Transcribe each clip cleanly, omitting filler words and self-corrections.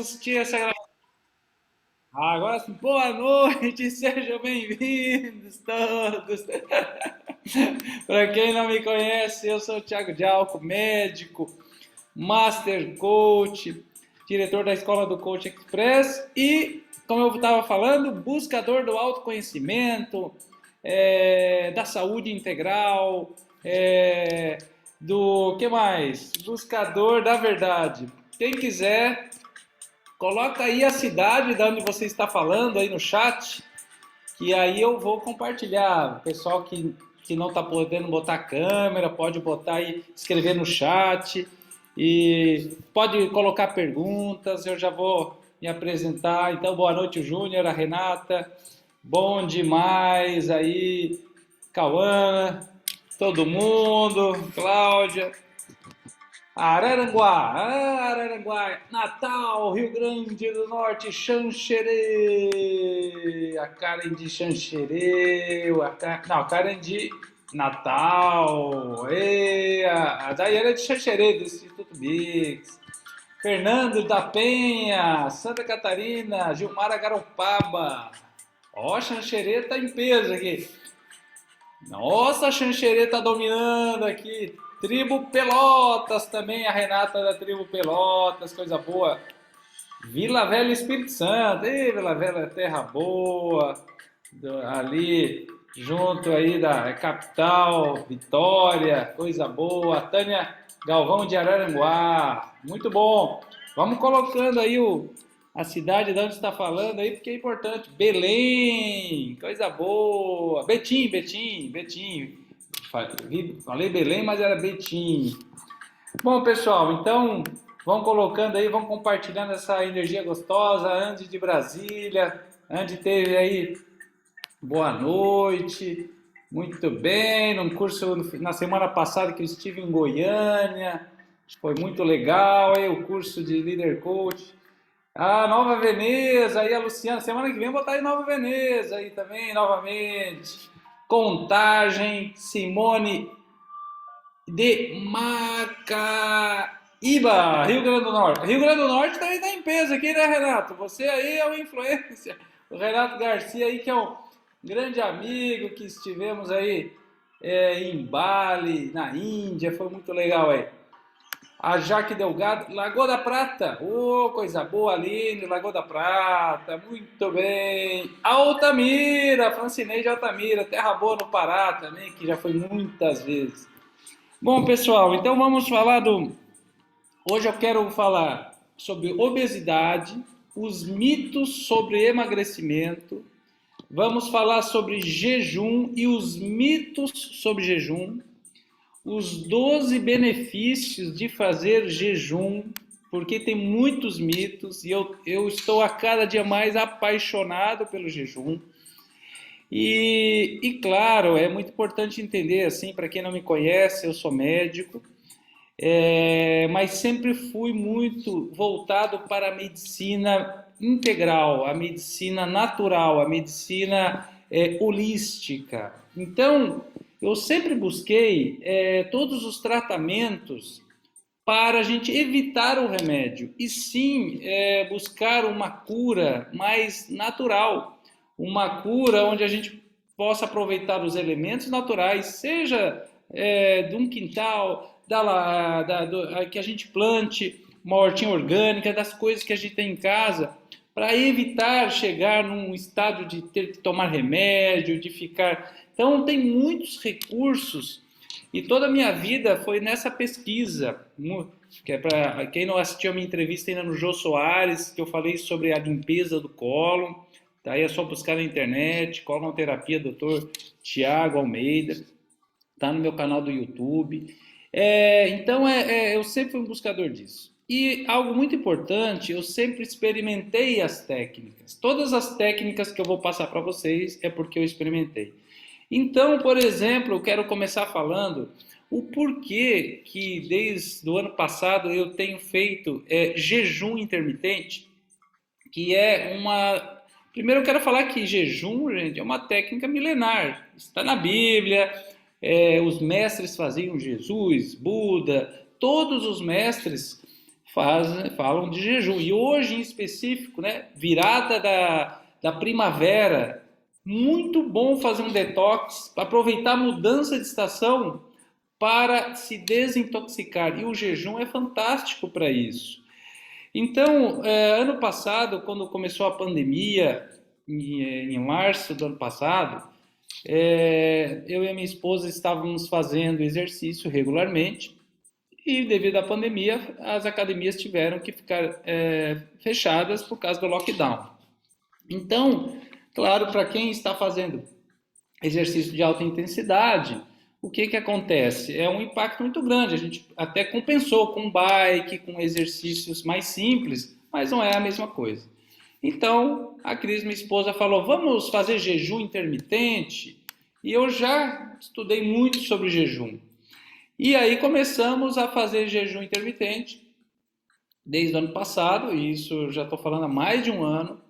Assistir essa gravação. Agora sim, boa noite, sejam bem-vindos todos. Para quem não me conhece, eu sou o Thiago Dialco, médico, Master Coach, diretor da Escola do Coach Express e, como eu estava falando, buscador do autoconhecimento, da saúde integral, do que mais? Buscador da verdade. Quem quiser, coloca aí a cidade de onde você está falando aí no chat, que aí eu vou compartilhar. O pessoal que não está podendo botar câmera, pode botar aí, escrever no chat e pode colocar perguntas, eu já vou me apresentar. Então, boa noite, Júnior, a Renata, bom demais aí, Cauã, todo mundo, Cláudia. Araranguá, Natal, Rio Grande do Norte, Xanxerê, a Karen de Xanxerê, não, a Karen de Natal, a Daiane de Xanxerê, do Instituto Bix, Fernando da Penha, Santa Catarina, Gilmara Garopaba, ó, Xanxerê tá em peso aqui. Nossa, a Xanxerê tá dominando aqui. Tribo Pelotas também, a Renata da Tribo Pelotas, coisa boa. Vila Velha Espírito Santo, ei, Vila Velha Terra Boa, ali junto aí da capital, Vitória, coisa boa. Tânia Galvão de Araranguá, muito bom. Vamos colocando aí a cidade de onde está falando aí, porque é importante. Belém, coisa boa. Betim. Falei Belém, mas era Betim. Bom, pessoal, então vão colocando aí, vão compartilhando essa energia gostosa. Andy de Brasília, Andy teve aí boa noite, muito bem, num curso na semana passada que eu estive em Goiânia, foi muito legal, aí o curso de Leader Coach. Ah, Nova Veneza, aí a Luciana, semana que vem eu vou estar em Nova Veneza aí também, novamente. Contagem, Simone de Macaíba, Rio Grande do Norte. Rio Grande do Norte também está em peso aqui, né, Renato? Você aí é o influência. O Renato Garcia aí, que é um grande amigo, que estivemos aí em Bali, na Índia, foi muito legal aí. A Jaque Delgado, Lagoa da Prata, oh, coisa boa, Aline, Lagoa da Prata, muito bem. Altamira, Francinei de Altamira, terra boa no Pará também, que já foi muitas vezes. Bom, pessoal, então vamos falar do. Hoje eu quero falar sobre obesidade, os mitos sobre emagrecimento. Vamos falar sobre jejum e os mitos sobre jejum. Os 12 benefícios de fazer jejum, porque tem muitos mitos e eu estou a cada dia mais apaixonado pelo jejum. E claro, é muito importante entender, assim, para quem não me conhece, eu sou médico, mas sempre fui muito voltado para a medicina integral, a medicina natural, a medicina holística. Então, eu sempre busquei todos os tratamentos para a gente evitar o remédio e sim buscar uma cura mais natural, uma cura onde a gente possa aproveitar os elementos naturais, seja de um quintal, que a gente plante uma hortinha orgânica, das coisas que a gente tem em casa, para evitar chegar num estado de ter que tomar remédio, de ficar. Então, tem muitos recursos e toda a minha vida foi nessa pesquisa, que é para quem não assistiu a minha entrevista ainda no Jô Soares, que eu falei sobre a limpeza do cólon, daí é só buscar na internet, colonoterapia, Dr. Tiago Almeida, tá no meu canal do YouTube. Então, eu sempre fui um buscador disso. E algo muito importante, eu sempre experimentei as técnicas. Todas as técnicas que eu vou passar para vocês é porque eu experimentei. Então, por exemplo, eu quero começar falando o porquê que desde o ano passado eu tenho feito jejum intermitente, que é uma. Primeiro eu quero falar que jejum, gente, é uma técnica milenar. Está na Bíblia, os mestres faziam, Jesus, Buda, todos os mestres falam de jejum. E hoje, em específico, né, virada da primavera, muito bom fazer um detox, aproveitar a mudança de estação para se desintoxicar. E o jejum é fantástico para isso. Então, ano passado, quando começou a pandemia, em março do ano passado, eu e a minha esposa estávamos fazendo exercício regularmente e, devido à pandemia, as academias tiveram que ficar fechadas por causa do lockdown. Então, claro, para quem está fazendo exercício de alta intensidade, o que acontece? É um impacto muito grande. A gente até compensou com bike, com exercícios mais simples, mas não é a mesma coisa. Então, a Cris, minha esposa, falou: vamos fazer jejum intermitente? E eu já estudei muito sobre jejum. E aí começamos a fazer jejum intermitente desde o ano passado, e isso já estou falando há mais de um ano.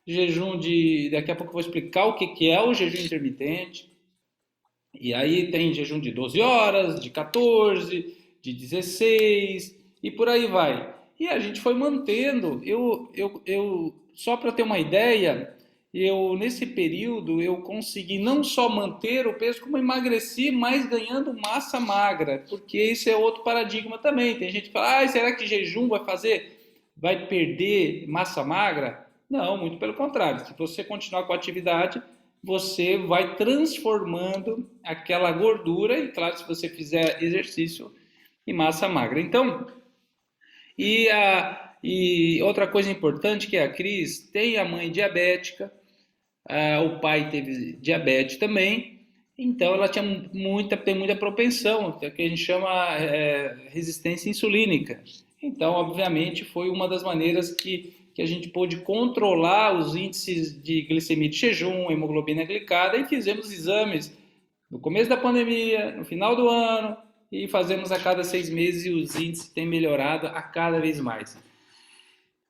Jejum de. Daqui a pouco eu vou explicar o que é o jejum intermitente. E aí tem jejum de 12 horas, de 14, de 16 e por aí vai. E a gente foi mantendo. Só para ter uma ideia, nesse período eu consegui não só manter o peso, como emagreci, mas ganhando massa magra, porque esse é outro paradigma também. Tem gente que fala: será que jejum vai perder massa magra? Não, muito pelo contrário. Se você continuar com a atividade, você vai transformando aquela gordura, e claro, se você fizer exercício, em massa magra. Então, e outra coisa importante que a Cris tem a mãe diabética, o pai teve diabetes também, então ela tem muita propensão, que a gente chama resistência insulínica. Então, obviamente, foi uma das maneiras que a gente pôde controlar os índices de glicemia de jejum, hemoglobina glicada, e fizemos exames no começo da pandemia, no final do ano, e fazemos a cada 6 meses, e os índices têm melhorado a cada vez mais.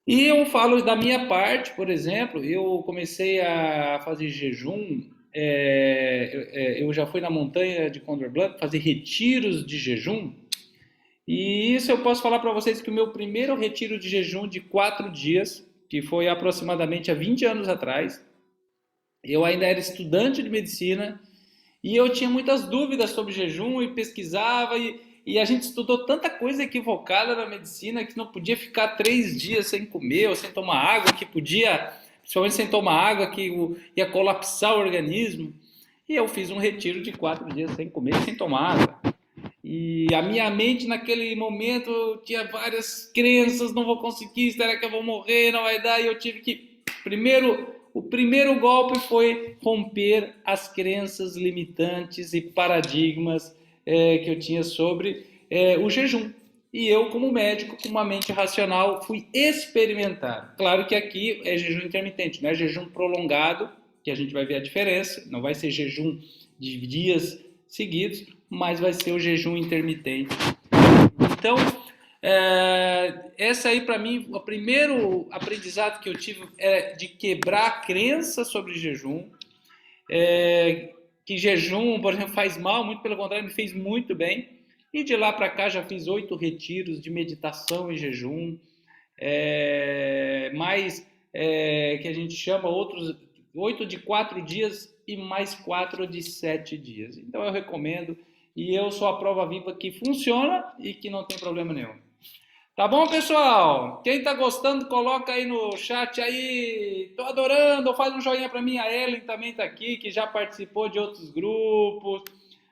E eu falo da minha parte, por exemplo, eu comecei a fazer jejum, eu já fui na montanha de Condor Blanc fazer retiros de jejum, e isso eu posso falar para vocês que o meu primeiro retiro de jejum de 4 dias, que foi aproximadamente há 20 anos atrás, eu ainda era estudante de medicina e eu tinha muitas dúvidas sobre jejum e pesquisava e a gente estudou tanta coisa equivocada na medicina que não podia ficar 3 dias sem comer ou sem tomar água, que podia, principalmente sem tomar água, que ia colapsar o organismo. E eu fiz um retiro de 4 dias sem comer e sem tomar água. E a minha mente naquele momento tinha várias crenças: não vou conseguir, será que eu vou morrer, não vai dar, e eu tive que, o primeiro golpe foi romper as crenças limitantes e paradigmas que eu tinha sobre o jejum. E eu, como médico, com uma mente racional, fui experimentar. Claro que aqui é jejum intermitente, não é jejum prolongado, que a gente vai ver a diferença, não vai ser jejum de dias seguidos, mas vai ser o jejum intermitente. Então, essa aí para mim, o primeiro aprendizado que eu tive é de quebrar a crença sobre jejum, que jejum, por exemplo, faz mal, muito pelo contrário, me fez muito bem. E de lá para cá já fiz 8 retiros de meditação em jejum, mais que a gente chama outros 8 de 4 dias e mais 4 de 7 dias. Então eu recomendo, e eu sou a prova viva que funciona e que não tem problema nenhum. Tá bom, pessoal? Quem tá gostando, coloca aí no chat aí. Tô adorando, faz um joinha para mim. A Ellen também tá aqui, que já participou de outros grupos.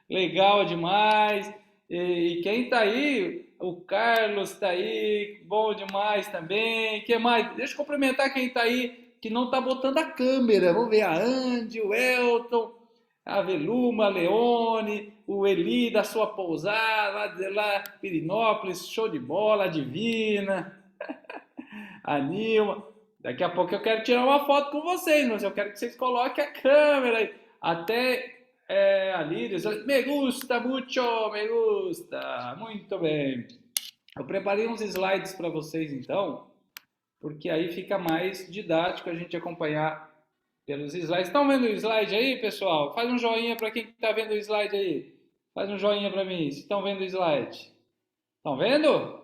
Legal demais. E quem tá aí? O Carlos tá aí, bom demais também. Que mais? Deixa eu cumprimentar quem tá aí, que não tá botando a câmera. Vamos ver: a Andy, o Elton, a Veluma, a Leone, o Eli da sua pousada, lá de lá, Pirinópolis, show de bola, a Divina, a Nilma. Daqui a pouco eu quero tirar uma foto com vocês, mas eu quero que vocês coloquem a câmera aí. Até a Lírios, me gusta mucho, me gusta, muito bem. Eu preparei uns slides para vocês então, porque aí fica mais didático a gente acompanhar pelos slides. Estão vendo o slide aí, pessoal? Faz um joinha para quem está vendo o slide aí. Faz um joinha para mim, se estão vendo o slide. Estão vendo?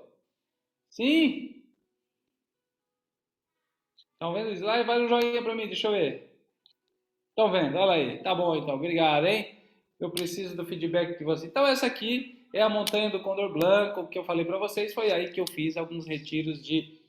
Sim? Estão vendo o slide? Vai um joinha para mim, deixa eu ver. Estão vendo? Olha aí. Tá bom então, obrigado, hein? Eu preciso do feedback de você. Então, essa aqui é a montanha do Condor Blanco, que eu falei para vocês. Foi aí que eu fiz alguns retiros de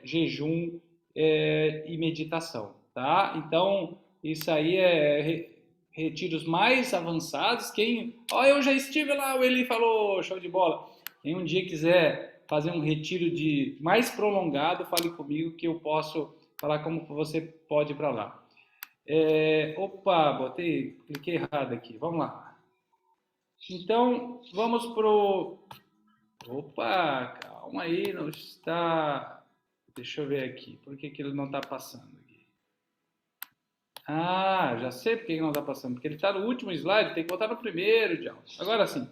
jejum e meditação, tá? Então, isso aí é retiros mais avançados. Quem. Ó, eu já estive lá, o Eli falou, show de bola. Quem um dia quiser fazer um retiro de mais prolongado, fale comigo que eu posso falar como você pode ir para lá. Opa, cliquei errado aqui. Vamos lá. Então, vamos pro. Opa, calma aí, não está. Deixa eu ver aqui. Por que ele não está passando aqui? Ah, já sei por que ele não está passando. Porque ele está no último slide, tem que voltar no primeiro, John. Agora sim.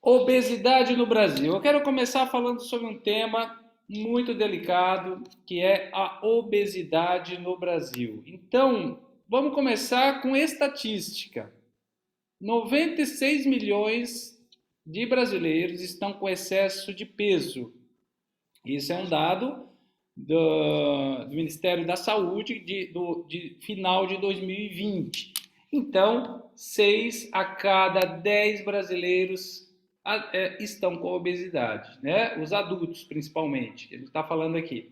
Obesidade no Brasil. Eu quero começar falando sobre um tema muito delicado, que é a obesidade no Brasil. Então, vamos começar com estatística. 96 milhões de brasileiros estão com excesso de peso. Isso é um dado do Ministério da Saúde de final de 2020. Então, 6 a cada 10 brasileiros estão com obesidade, né? Os adultos, principalmente, que a gente está falando aqui.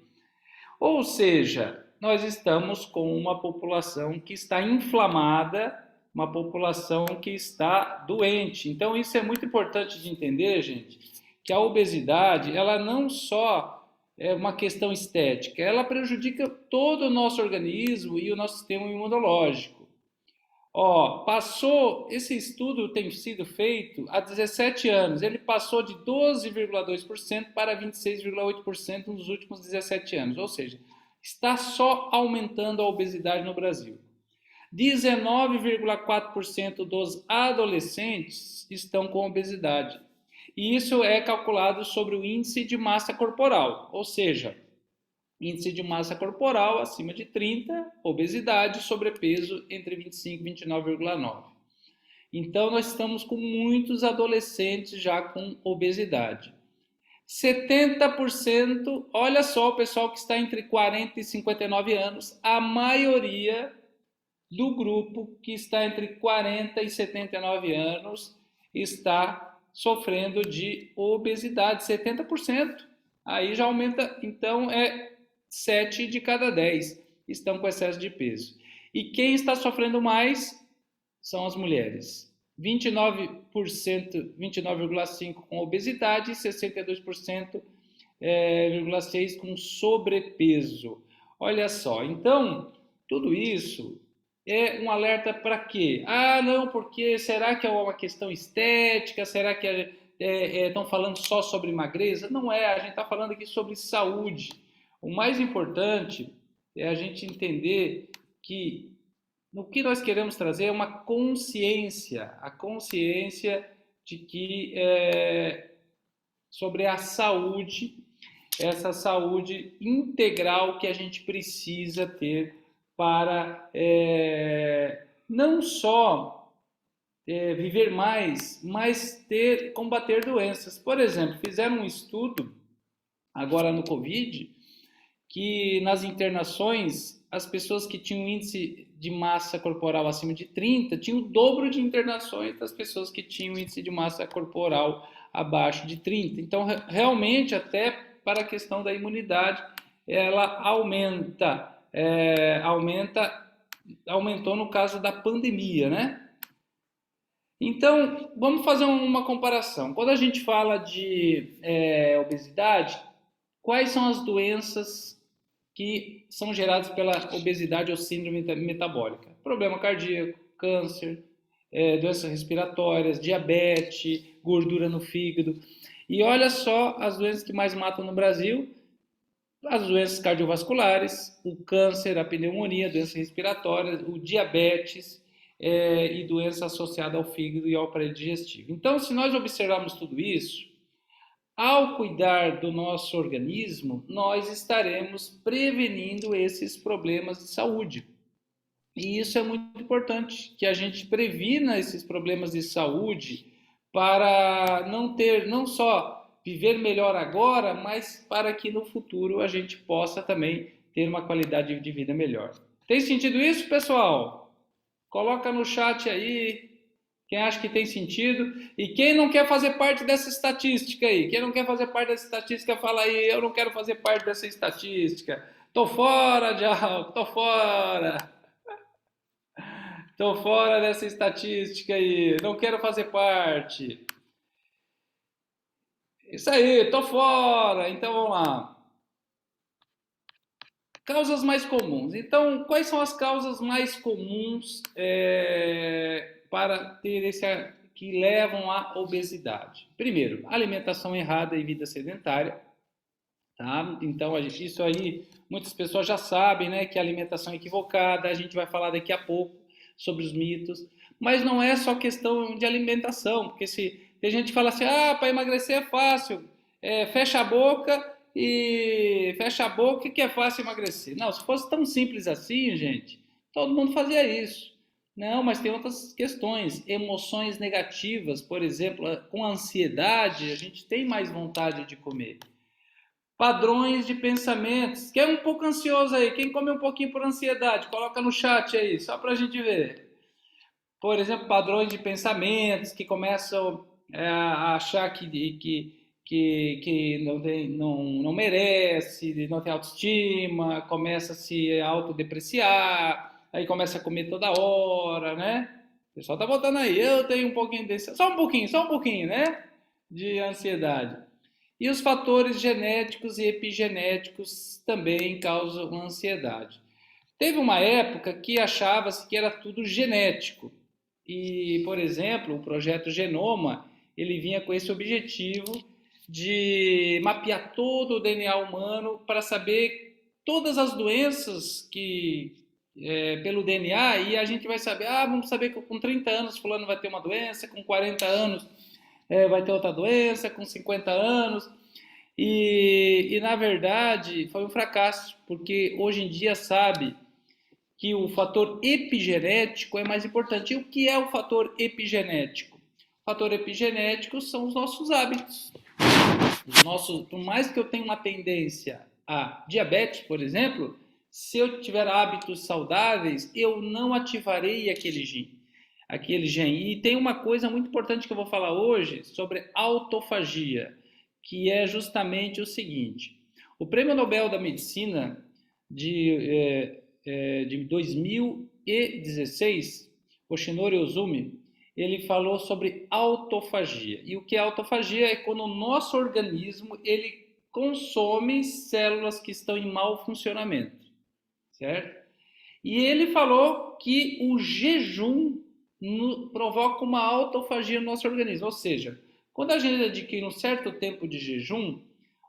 Ou seja, nós estamos com uma população que está inflamada, uma população que está doente. Então, isso é muito importante de entender, gente, que a obesidade, ela não só é uma questão estética, ela prejudica todo o nosso organismo e o nosso sistema imunológico. Ó, esse estudo tem sido feito há 17 anos, ele passou de 12,2% para 26,8% nos últimos 17 anos, ou seja, está só aumentando a obesidade no Brasil. 19,4% dos adolescentes estão com obesidade. E isso é calculado sobre o índice de massa corporal, ou seja, índice de massa corporal acima de 30, obesidade, sobrepeso entre 25 e 29,9. Então, nós estamos com muitos adolescentes já com obesidade. 70%, olha só o pessoal que está entre 40 e 59 anos, a maioria do grupo que está entre 40 e 79 anos está sofrendo de obesidade, 70%. Aí já aumenta, então 7 de cada 10 estão com excesso de peso. E quem está sofrendo mais são as mulheres. 29%, 29,5% com obesidade e 62,6% com sobrepeso. Olha só, então, tudo isso é um alerta para quê? Ah, não, porque será que é uma questão estética? Será que estão falando só sobre magreza? Não é, a gente está falando aqui sobre saúde. O mais importante é a gente entender que no que nós queremos trazer é uma consciência, a consciência de que sobre a saúde, essa saúde integral que a gente precisa ter para não só viver mais, mas combater doenças. Por exemplo, fizeram um estudo agora no Covid que nas internações as pessoas que tinham índice de massa corporal acima de 30 tinham o dobro de internações das pessoas que tinham índice de massa corporal abaixo de 30. Então, realmente, até para a questão da imunidade, ela aumentou no caso da pandemia, né? Então, vamos fazer uma comparação. Quando a gente fala de obesidade, quais são as doenças que são geradas pela obesidade ou síndrome metabólica? Problema cardíaco, câncer, doenças respiratórias, diabetes, gordura no fígado. E olha só as doenças que mais matam no Brasil: as doenças cardiovasculares, o câncer, a pneumonia, doenças respiratórias, o diabetes e doença associada ao fígado e ao aparelho digestivo. Então, se nós observarmos tudo isso, ao cuidar do nosso organismo, nós estaremos prevenindo esses problemas de saúde. E isso é muito importante, que a gente previna esses problemas de saúde para não só viver melhor agora, mas para que no futuro a gente possa também ter uma qualidade de vida melhor. Tem sentido isso, pessoal? Coloca no chat aí quem acha que tem sentido e quem não quer fazer parte dessa estatística aí. Quem não quer fazer parte dessa estatística, fala aí, eu não quero fazer parte dessa estatística. Tô fora, Diabo, tô fora. Tô fora dessa estatística aí, não quero fazer parte. Isso aí, tô fora. Então vamos lá. Causas mais comuns. Então, quais são as causas mais comuns para ter que levam à obesidade? Primeiro, alimentação errada e vida sedentária. Tá? Então, isso aí, muitas pessoas já sabem, né, que a alimentação é equivocada, a gente vai falar daqui a pouco sobre os mitos, mas não é só questão de alimentação, porque se tem gente que fala assim, para emagrecer é fácil, fecha a boca que é fácil emagrecer. Não, se fosse tão simples assim, gente, todo mundo fazia isso. Não, mas tem outras questões, emoções negativas, por exemplo, com ansiedade, a gente tem mais vontade de comer. Padrões de pensamentos. Quem é um pouco ansioso aí? Quem come um pouquinho por ansiedade? Coloca no chat aí, só para a gente ver. Por exemplo, padrões de pensamentos que começam a achar que não merece, não tem autoestima, começa a se autodepreciar, aí começa a comer toda hora, né? O pessoal tá botando aí, eu tenho um pouquinho desse, só um pouquinho, né? De ansiedade. E os fatores genéticos e epigenéticos também causam ansiedade. Teve uma época que achava-se que era tudo genético. E, por exemplo, o projeto Genoma, ele vinha com esse objetivo de mapear todo o DNA humano para saber todas as doenças pelo DNA, e a gente vai saber, vamos saber que com 30 anos fulano vai ter uma doença, com 40 anos vai ter outra doença, com 50 anos. E na verdade foi um fracasso, porque hoje em dia sabe que o fator epigenético é mais importante. E o que é o fator epigenético? O fator epigenético são os nossos hábitos. Por mais que eu tenha uma tendência a diabetes, por exemplo, se eu tiver hábitos saudáveis, eu não ativarei aquele gene. E tem uma coisa muito importante que eu vou falar hoje sobre autofagia, que é justamente o seguinte: o Prêmio Nobel da Medicina de 2016, Yoshinori Ozumi, ele falou sobre autofagia. E o que é autofagia? É quando o nosso organismo ele consome células que estão em mau funcionamento, certo? E ele falou que o jejum provoca uma autofagia no nosso organismo, ou seja, quando a gente adquire um certo tempo de jejum,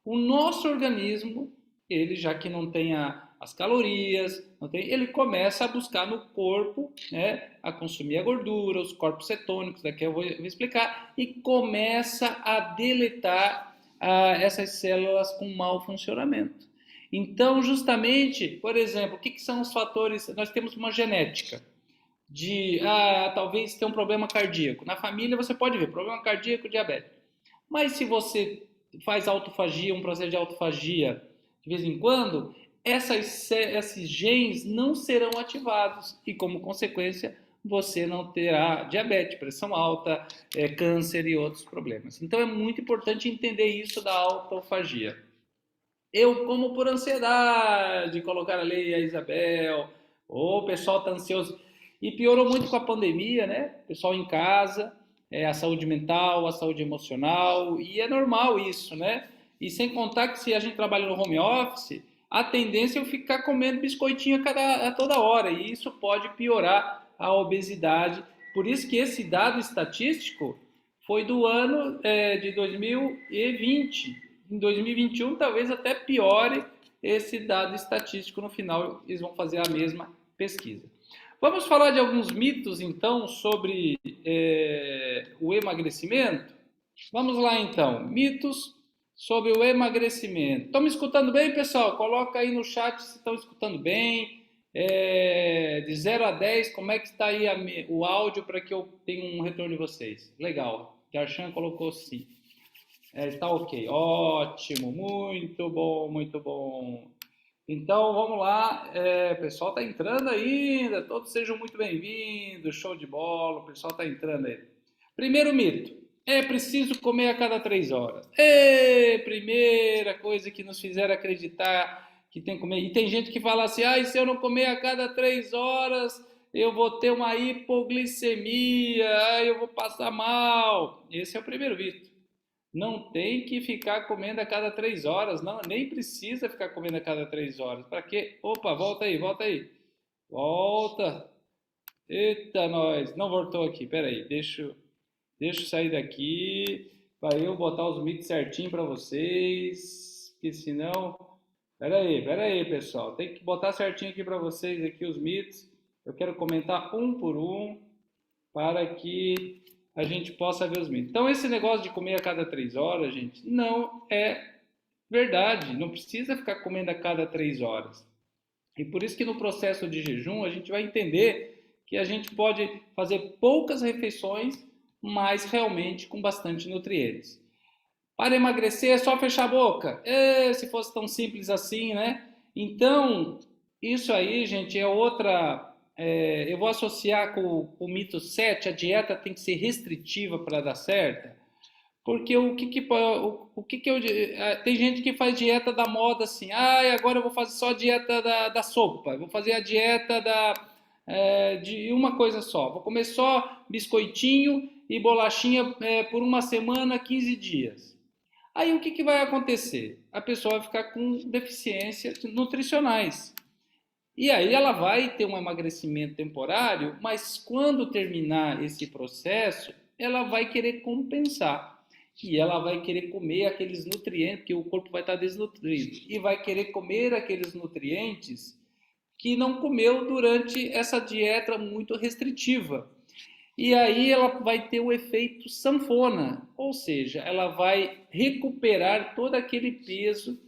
o nosso organismo, ele já que não tem as calorias, ele começa a buscar no corpo, né, a consumir a gordura, os corpos cetônicos, daqui eu vou explicar, e começa a deletar essas células com mau funcionamento. Então, justamente, por exemplo, o que são os fatores? Nós temos uma genética de, talvez ter um problema cardíaco. Na família você pode ver, problema cardíaco, diabetes. Mas se você faz autofagia, um processo de autofagia de vez em quando, esses genes não serão ativados e, como consequência, você não terá diabetes, pressão alta, câncer e outros problemas. Então, é muito importante entender isso da autofagia. Eu como por ansiedade, colocar ali a Isabel, o pessoal está ansioso. E piorou muito com a pandemia, né? O pessoal em casa, a saúde mental, a saúde emocional, e é normal isso, né? E sem contar que se a gente trabalha no home office, a tendência é eu ficar comendo biscoitinho a toda hora, e isso pode piorar a obesidade. Por isso que esse dado estatístico foi do ano de 2020. Em 2021, talvez até piore esse dado estatístico. No final, eles vão fazer a mesma pesquisa. Vamos falar de alguns mitos, então, sobre o emagrecimento? Vamos lá, então. Mitos sobre o emagrecimento. Estão me escutando bem, pessoal? Coloca aí no chat se estão escutando bem. De 0 a 10, como é que está aí o áudio para que eu tenha um retorno de vocês? Legal. Darshan colocou sim. Está ok. Ótimo, muito bom, muito bom. Então vamos lá, o pessoal está entrando ainda, todos sejam muito bem-vindos, show de bola, o pessoal está entrando aí. Primeiro mito, é preciso comer a cada 3 horas. Primeira coisa que nos fizeram acreditar que tem que comer. E tem gente que fala assim, e se eu não comer a cada 3 horas, eu vou ter uma hipoglicemia, eu vou passar mal. Esse é o primeiro mito. Não tem que ficar comendo a cada 3 horas, não, nem precisa ficar comendo a cada 3 horas. Para quê? Opa, volta aí, volta aí. Volta. Eita, nós. Não voltou aqui, peraí. Deixa eu sair daqui para eu botar os mitos certinho para vocês. Porque senão. Peraí, pessoal. Tem que botar certinho aqui para vocês aqui os mitos. Eu quero comentar um por um para que a gente possa ver os mitos. Então, esse negócio de comer a cada 3 horas, gente, não é verdade. Não precisa ficar comendo a cada 3 horas. E por isso que no processo de jejum a gente vai entender que a gente pode fazer poucas refeições, mas realmente com bastante nutrientes. Para emagrecer é só fechar a boca. Se fosse tão simples assim, né? Então, isso aí, gente, é outra. Eu vou associar com o mito 7, a dieta tem que ser restritiva para dar certo. Porque tem gente que faz dieta da moda assim, agora eu vou fazer só a dieta da sopa, eu vou fazer a dieta de uma coisa só, vou comer só biscoitinho e bolachinha por uma semana, 15 dias. Aí o que vai acontecer? A pessoa vai ficar com deficiências nutricionais. E aí ela vai ter um emagrecimento temporário, mas quando terminar esse processo, ela vai querer compensar. E ela vai querer comer aqueles nutrientes, porque o corpo vai estar desnutrido. E vai querer comer aqueles nutrientes que não comeu durante essa dieta muito restritiva. E aí ela vai ter o efeito sanfona, ou seja, ela vai recuperar todo aquele peso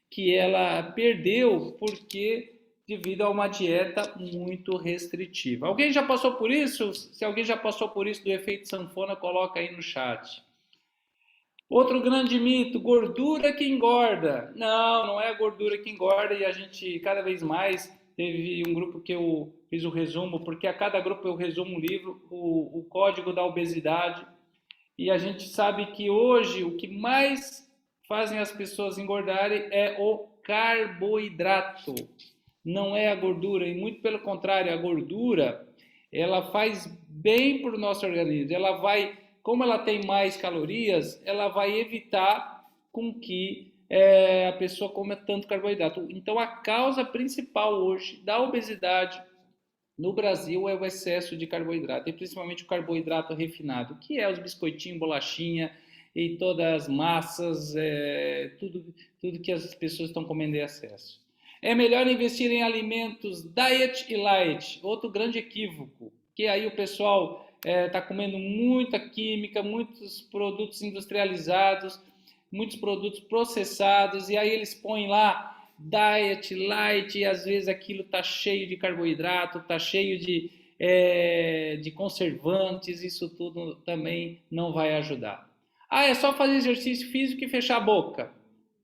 que ela perdeu porque devido a uma dieta muito restritiva. Alguém já passou por isso? Se alguém já passou por isso do efeito sanfona, coloca aí no chat. Outro grande mito, gordura que engorda. Não, não é a gordura que engorda e a gente cada vez mais teve um grupo que eu fiz o resumo, porque a cada grupo eu resumo um livro, o Código da Obesidade, e a gente sabe que hoje o que mais fazem as pessoas engordarem é o carboidrato, não é a gordura, e muito pelo contrário, a gordura ela faz bem para o nosso organismo, ela vai, como ela tem mais calorias, ela vai evitar com que a pessoa coma tanto carboidrato. Então a causa principal hoje da obesidade no Brasil é o excesso de carboidrato, e principalmente o carboidrato refinado, que é os biscoitinhos, bolachinha e todas as massas, tudo que as pessoas estão comendo em excesso. É melhor investir em alimentos diet e light, outro grande equívoco, que aí o pessoal está comendo muita química, muitos produtos industrializados, muitos produtos processados, e aí eles põem lá diet, light, e às vezes aquilo está cheio de carboidrato, está cheio de conservantes, isso tudo também não vai ajudar. É só fazer exercício físico e fechar a boca.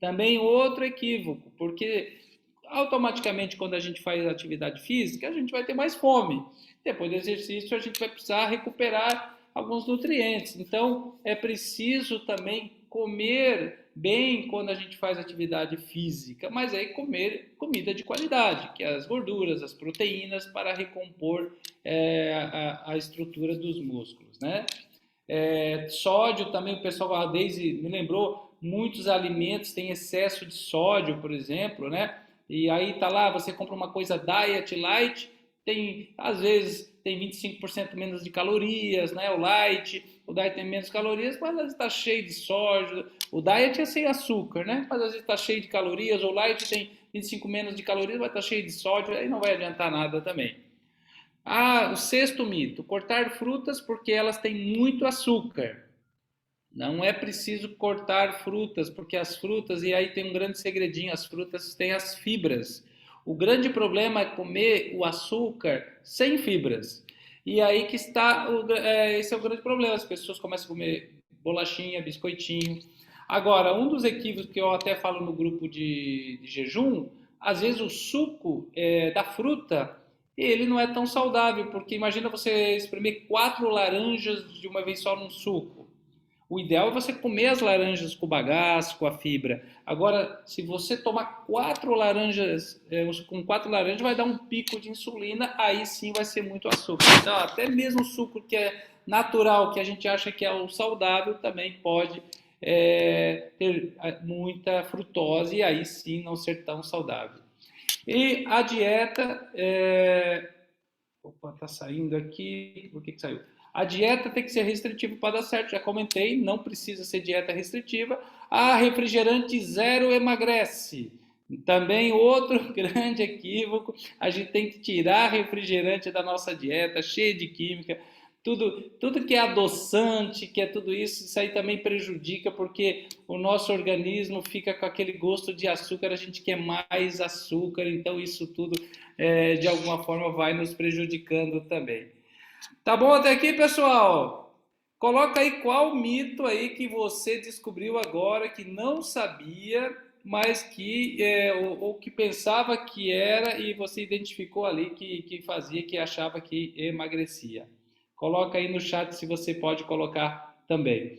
Também outro equívoco, porque automaticamente quando a gente faz atividade física, a gente vai ter mais fome. Depois do exercício, a gente vai precisar recuperar alguns nutrientes. Então, é preciso também comer bem quando a gente faz atividade física, mas aí comer comida de qualidade, que é as gorduras, as proteínas, para recompor a estrutura dos músculos, né? Sódio também, o pessoal, a Daisy me lembrou, muitos alimentos têm excesso de sódio, por exemplo, né? E aí tá lá, você compra uma coisa diet, light, às vezes tem 25% menos de calorias, né? O diet tem menos calorias, mas às vezes está cheio de sódio. O diet é sem açúcar, né? Mas às vezes está cheio de calorias. O light tem 25 menos de calorias, mas está cheio de sódio, aí não vai adiantar nada também. O sexto mito, cortar frutas porque elas têm muito açúcar. Não é preciso cortar frutas, porque as frutas, e aí tem um grande segredinho, as frutas têm as fibras. O grande problema é comer o açúcar sem fibras. E aí que está, esse é o grande problema, as pessoas começam a comer bolachinha, biscoitinho. Agora, um dos equívocos que eu até falo no grupo de jejum, às vezes o suco da fruta, ele não é tão saudável, porque imagina você espremer 4 laranjas de uma vez só num suco. O ideal é você comer as laranjas com o bagaço, com a fibra. Agora, se você tomar 4 laranjas, com 4 laranjas vai dar um pico de insulina, aí sim vai ser muito açúcar. Então, até mesmo o suco que é natural, que a gente acha que é o saudável, também pode ter muita frutose e aí sim não ser tão saudável. E a dieta, opa, tá saindo aqui, por que saiu? A dieta tem que ser restritiva para dar certo, já comentei, não precisa ser dieta restritiva. Ah, refrigerante zero emagrece. Também outro grande equívoco, a gente tem que tirar refrigerante da nossa dieta, cheia de química. Tudo que é adoçante, que é tudo isso, isso aí também prejudica, porque o nosso organismo fica com aquele gosto de açúcar, a gente quer mais açúcar, então isso tudo, de alguma forma, vai nos prejudicando também. Tá bom até aqui, pessoal? Coloca aí qual mito aí que você descobriu agora que não sabia, mas que ou que pensava que era e você identificou ali que fazia, que achava que emagrecia. Coloca aí no chat se você pode colocar também.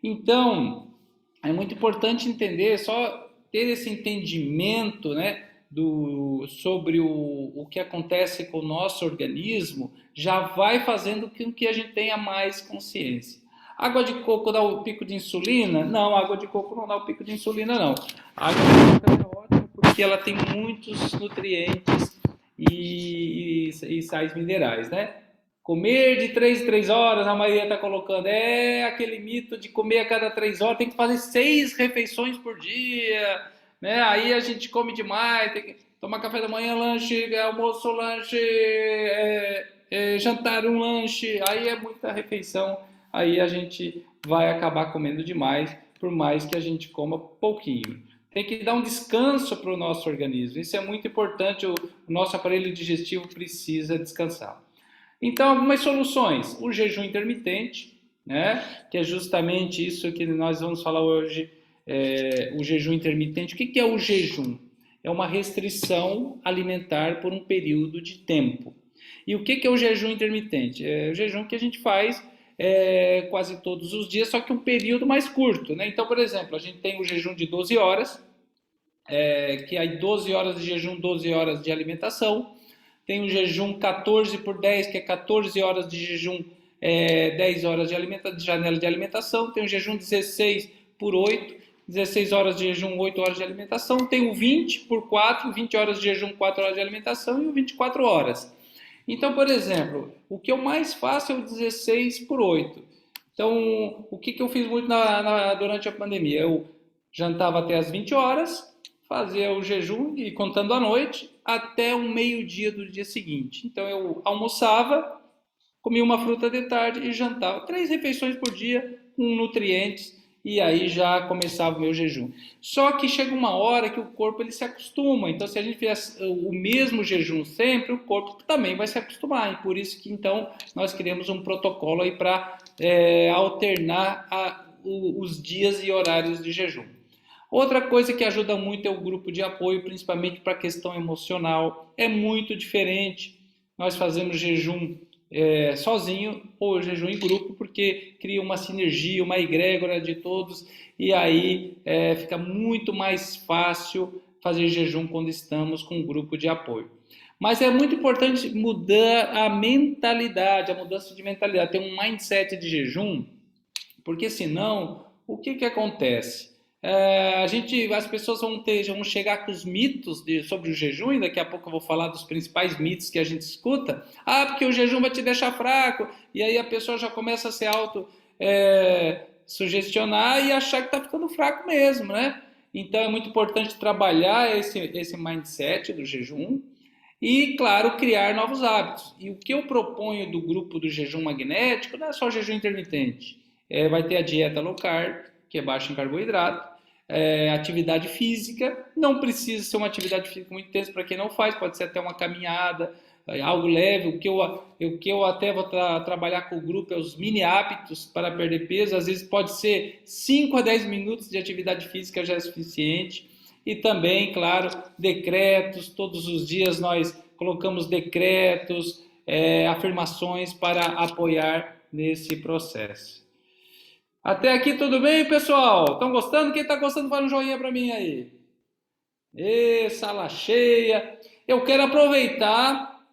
Então, é muito importante entender, só ter esse entendimento, né, sobre o que acontece com o nosso organismo, já vai fazendo com que a gente tenha mais consciência. Água de coco dá o pico de insulina? Não, água de coco não dá o pico de insulina, não. A água de coco é ótima porque ela tem muitos nutrientes e sais minerais, né? Comer de 3 em 3 horas, a maioria está colocando, é aquele mito de comer a cada 3 horas, tem que fazer 6 refeições por dia, né? Aí a gente come demais, tem que tomar café da manhã, lanche, almoço, lanche, jantar, um lanche, aí é muita refeição, aí a gente vai acabar comendo demais, por mais que a gente coma pouquinho. Tem que dar um descanso para o nosso organismo, isso é muito importante, o nosso aparelho digestivo precisa descansar. Então, algumas soluções. O jejum intermitente, né? Que é justamente isso que nós vamos falar hoje, o jejum intermitente. O que é o jejum? É uma restrição alimentar por um período de tempo. E o que é o jejum intermitente? É o jejum que a gente faz quase todos os dias, só que um período mais curto, né? Então, por exemplo, a gente tem o jejum de 12 horas, que aí 12 horas de jejum, 12 horas de alimentação. Tem o jejum 14 por 10, que é 14 horas de jejum, 10 horas de janela de alimentação. Tem o jejum 16 por 8, 16 horas de jejum, 8 horas de alimentação. Tem o 20 por 4, 20 horas de jejum, 4 horas de alimentação. E o 24 horas. Então, por exemplo, o que eu mais faço é o 16 por 8. Então, o que eu fiz muito durante a pandemia? Eu jantava até as 20 horas, fazia o jejum e contando a noite até o meio-dia do dia seguinte. Então eu almoçava, comia uma fruta de tarde e jantava 3 refeições por dia com nutrientes e aí já começava o meu jejum. Só que chega uma hora que o corpo ele se acostuma. Então se a gente fizer o mesmo jejum sempre, o corpo também vai se acostumar. E por isso que então nós criamos um protocolo aí para alternar os dias e horários de jejum. Outra coisa que ajuda muito é o grupo de apoio, principalmente para a questão emocional. É muito diferente. Nós fazemos jejum sozinho ou jejum em grupo, porque cria uma sinergia, uma egrégora de todos, e aí fica muito mais fácil fazer jejum quando estamos com um grupo de apoio. Mas é muito importante mudar a mentalidade, a mudança de mentalidade, ter um mindset de jejum, porque senão, o que acontece? As pessoas vão chegar com os mitos sobre o jejum, e daqui a pouco eu vou falar dos principais mitos que a gente escuta. Ah, porque o jejum vai te deixar fraco, e aí a pessoa já começa a se sugestionar e achar que está ficando fraco mesmo, né? Então é muito importante trabalhar esse mindset do jejum e, claro, criar novos hábitos. E o que eu proponho do grupo do jejum magnético não é só o jejum intermitente. Vai ter a dieta low carb, que é baixa em carboidrato, atividade física, não precisa ser uma atividade física muito intensa para quem não faz, pode ser até uma caminhada, algo leve. O que eu até vou trabalhar com o grupo é os mini hábitos para perder peso. Às vezes pode ser 5 a 10 minutos de atividade física já é suficiente. E também, claro, decretos. Todos os dias nós colocamos decretos, afirmações para apoiar nesse processo. Até aqui tudo bem, pessoal? Estão gostando? Quem está gostando, faz um joinha para mim aí. Sala cheia. Eu quero aproveitar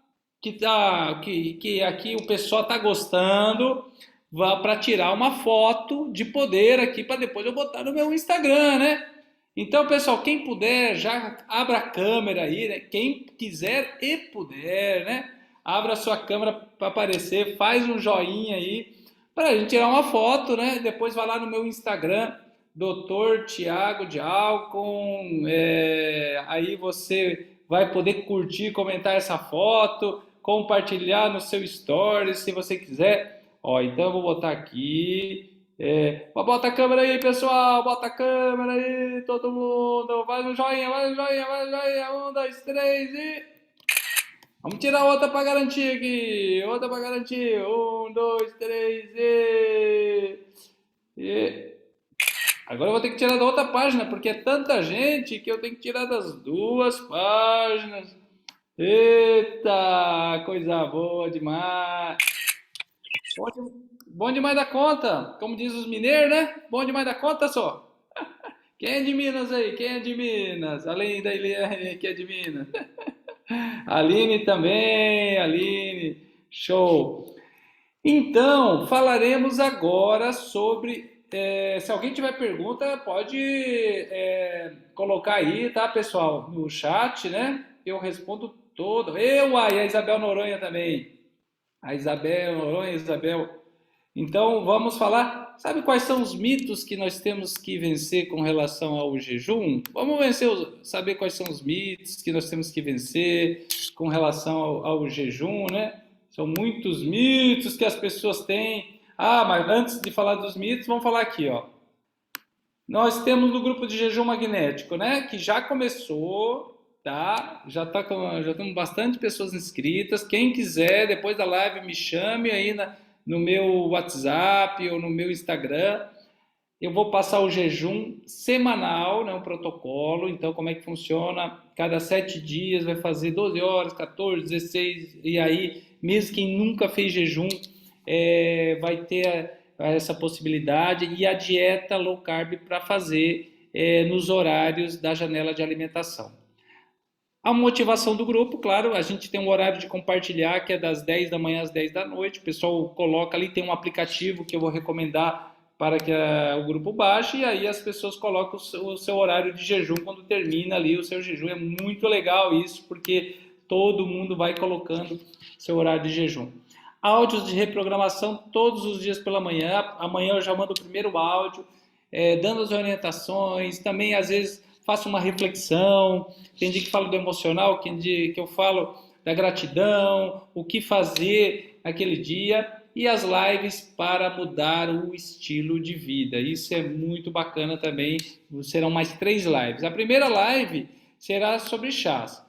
que aqui o pessoal está gostando para tirar uma foto de poder aqui para depois eu botar no meu Instagram, né? Então, pessoal, quem puder, já abra a câmera aí, né? Quem quiser e puder, né? Abra a sua câmera para aparecer, faz um joinha aí para a gente tirar uma foto, né? Depois vai lá no meu Instagram, Dr. Tiago de Alcon, aí você vai poder curtir, comentar essa foto, compartilhar no seu stories, se você quiser. Ó, então eu vou botar aqui. Bota a câmera aí, pessoal, bota a câmera aí, todo mundo, vai no joinha, vai no joinha, vai no joinha, 1, 2, 3 e... Vamos tirar outra para garantir aqui, outra para garantir, 1, 2, 3 e... Agora eu vou ter que tirar da outra página, porque é tanta gente que eu tenho que tirar das duas páginas. Eita, coisa boa demais. Bom demais da conta, como diz os mineiros, né? Bom demais da conta só. Quem é de Minas aí? Quem é de Minas? Além da Eliane, que é de Minas. Aline também, Aline. Show. Então, falaremos agora sobre... se alguém tiver pergunta, pode colocar aí, tá, pessoal? No chat, né? Eu respondo todo. E a Isabel Noronha também. A Isabel Noronha, Isabel. Então, vamos falar. Sabe quais são os mitos que nós temos que vencer com relação ao jejum? Vamos saber quais são os mitos que nós temos que vencer com relação ao jejum, né? São muitos mitos que as pessoas têm. Mas antes de falar dos mitos, vamos falar aqui, ó. Nós temos no grupo de jejum magnético, né? Que já começou, tá? Já temos bastante pessoas inscritas. Quem quiser, depois da live, me chame aí no meu WhatsApp ou no meu Instagram. Eu vou passar o jejum semanal, né, um protocolo. Então, como é que funciona? Cada 7 dias vai fazer 12 horas, 14, 16. E aí, mesmo quem nunca fez jejum, vai ter essa possibilidade. E a dieta low carb para fazer nos horários da janela de alimentação. A motivação do grupo, claro, a gente tem um horário de compartilhar que é das 10 da manhã às 10 da noite. O pessoal coloca ali, tem um aplicativo que eu vou recomendar para que o grupo baixe, e aí as pessoas colocam o seu horário de jejum quando termina ali o seu jejum. É muito legal isso, porque todo mundo vai colocando seu horário de jejum. Áudios de reprogramação todos os dias pela manhã. Amanhã eu já mando o primeiro áudio, dando as orientações. Também, às vezes, faço uma reflexão. Tem dia que falo do emocional, tem dia que eu falo da gratidão, o que fazer naquele dia. E as lives para mudar o estilo de vida. Isso é muito bacana também. Serão mais 3 lives. A primeira live será sobre chás.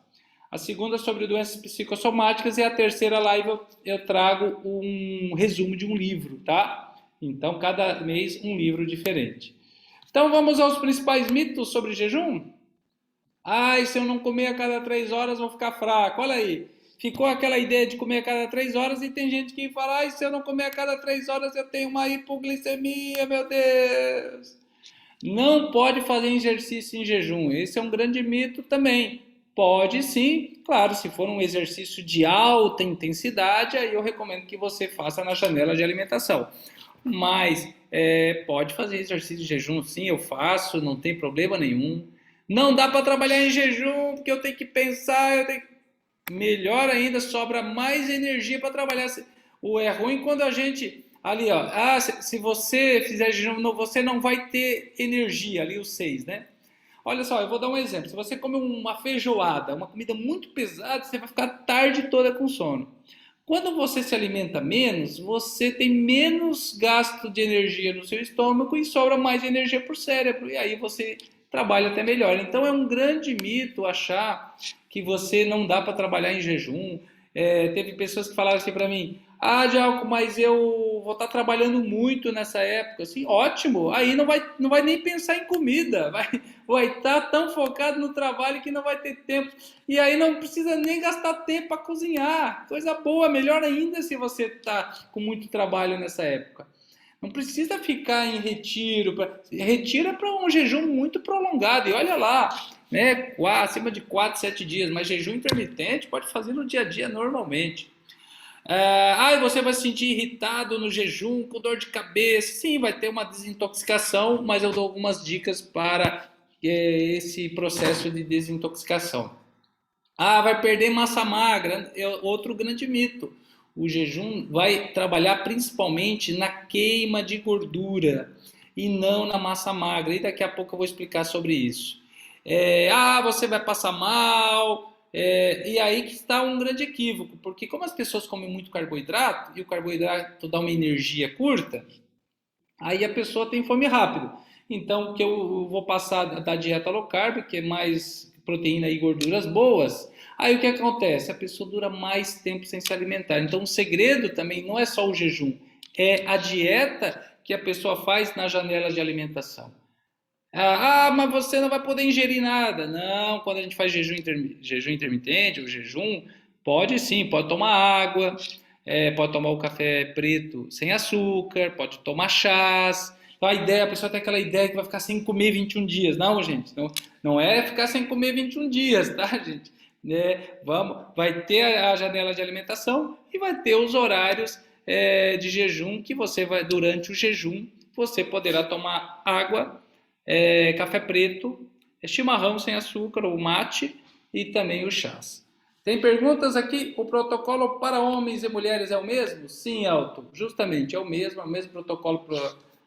A segunda sobre doenças psicossomáticas. E a terceira live eu trago um resumo de um livro, tá? Então, cada mês um livro diferente. Então, vamos aos principais mitos sobre jejum? Se eu não comer a cada 3 horas, vou ficar fraco. Olha aí. Ficou aquela ideia de comer a cada 3 horas e tem gente que fala, se eu não comer a cada 3 horas eu tenho uma hipoglicemia, meu Deus. Não pode fazer exercício em jejum. Esse é um grande mito também. Pode sim, claro, se for um exercício de alta intensidade, aí eu recomendo que você faça na janela de alimentação. Mas pode fazer exercício de jejum, sim, eu faço, não tem problema nenhum. Não dá para trabalhar em jejum, porque eu tenho que pensar, melhor ainda, sobra mais energia para trabalhar. É ruim quando a gente... Ali, ó, se você fizer jejum, você não vai ter energia, ali os 6, né? Olha só, eu vou dar um exemplo. Se você come uma feijoada, uma comida muito pesada, você vai ficar a tarde toda com sono. Quando você se alimenta menos, você tem menos gasto de energia no seu estômago e sobra mais energia para o cérebro. E aí você trabalha até melhor. Então é um grande mito achar que você não dá para trabalhar em jejum. Teve pessoas que falaram assim para mim: ah, Djalco, mas eu vou estar trabalhando muito nessa época. Assim, ótimo, aí não vai nem pensar em comida, vai estar tão focado no trabalho que não vai ter tempo. E aí não precisa nem gastar tempo para cozinhar. Coisa boa, melhor ainda se você está com muito trabalho nessa época. Não precisa ficar em retiro. Retira para um jejum muito prolongado. E olha lá, né, acima de 4, 7 dias. Mas jejum intermitente pode fazer no dia a dia normalmente. Você vai se sentir irritado no jejum, com dor de cabeça. Sim, vai ter uma desintoxicação, mas eu dou algumas dicas para esse processo de desintoxicação. Vai perder massa magra, é outro grande mito. O jejum vai trabalhar principalmente na queima de gordura e não na massa magra. E daqui a pouco eu vou explicar sobre isso. Você vai passar mal. E aí que está um grande equívoco, porque como as pessoas comem muito carboidrato, e o carboidrato dá uma energia curta, aí a pessoa tem fome rápido. Então, o que eu vou passar da dieta low carb, que é mais proteína e gorduras boas, aí o que acontece? A pessoa dura mais tempo sem se alimentar. Então, o segredo também não é só o jejum, é a dieta que a pessoa faz na janela de alimentação. Mas você não vai poder ingerir nada. Não, quando a gente faz jejum intermitente, o jejum, pode sim, pode tomar água, pode tomar o café preto sem açúcar, pode tomar chás. Então a pessoa tem aquela ideia que vai ficar sem comer 21 dias. Não, gente, não é ficar sem comer 21 dias, tá, gente? Vai ter a janela de alimentação e vai ter os horários de jejum que você vai, durante o jejum, você poderá tomar água, café preto, chimarrão sem açúcar ou mate e também os chás. Tem perguntas aqui? O protocolo para homens e mulheres é o mesmo? Sim, Elton, justamente é o mesmo protocolo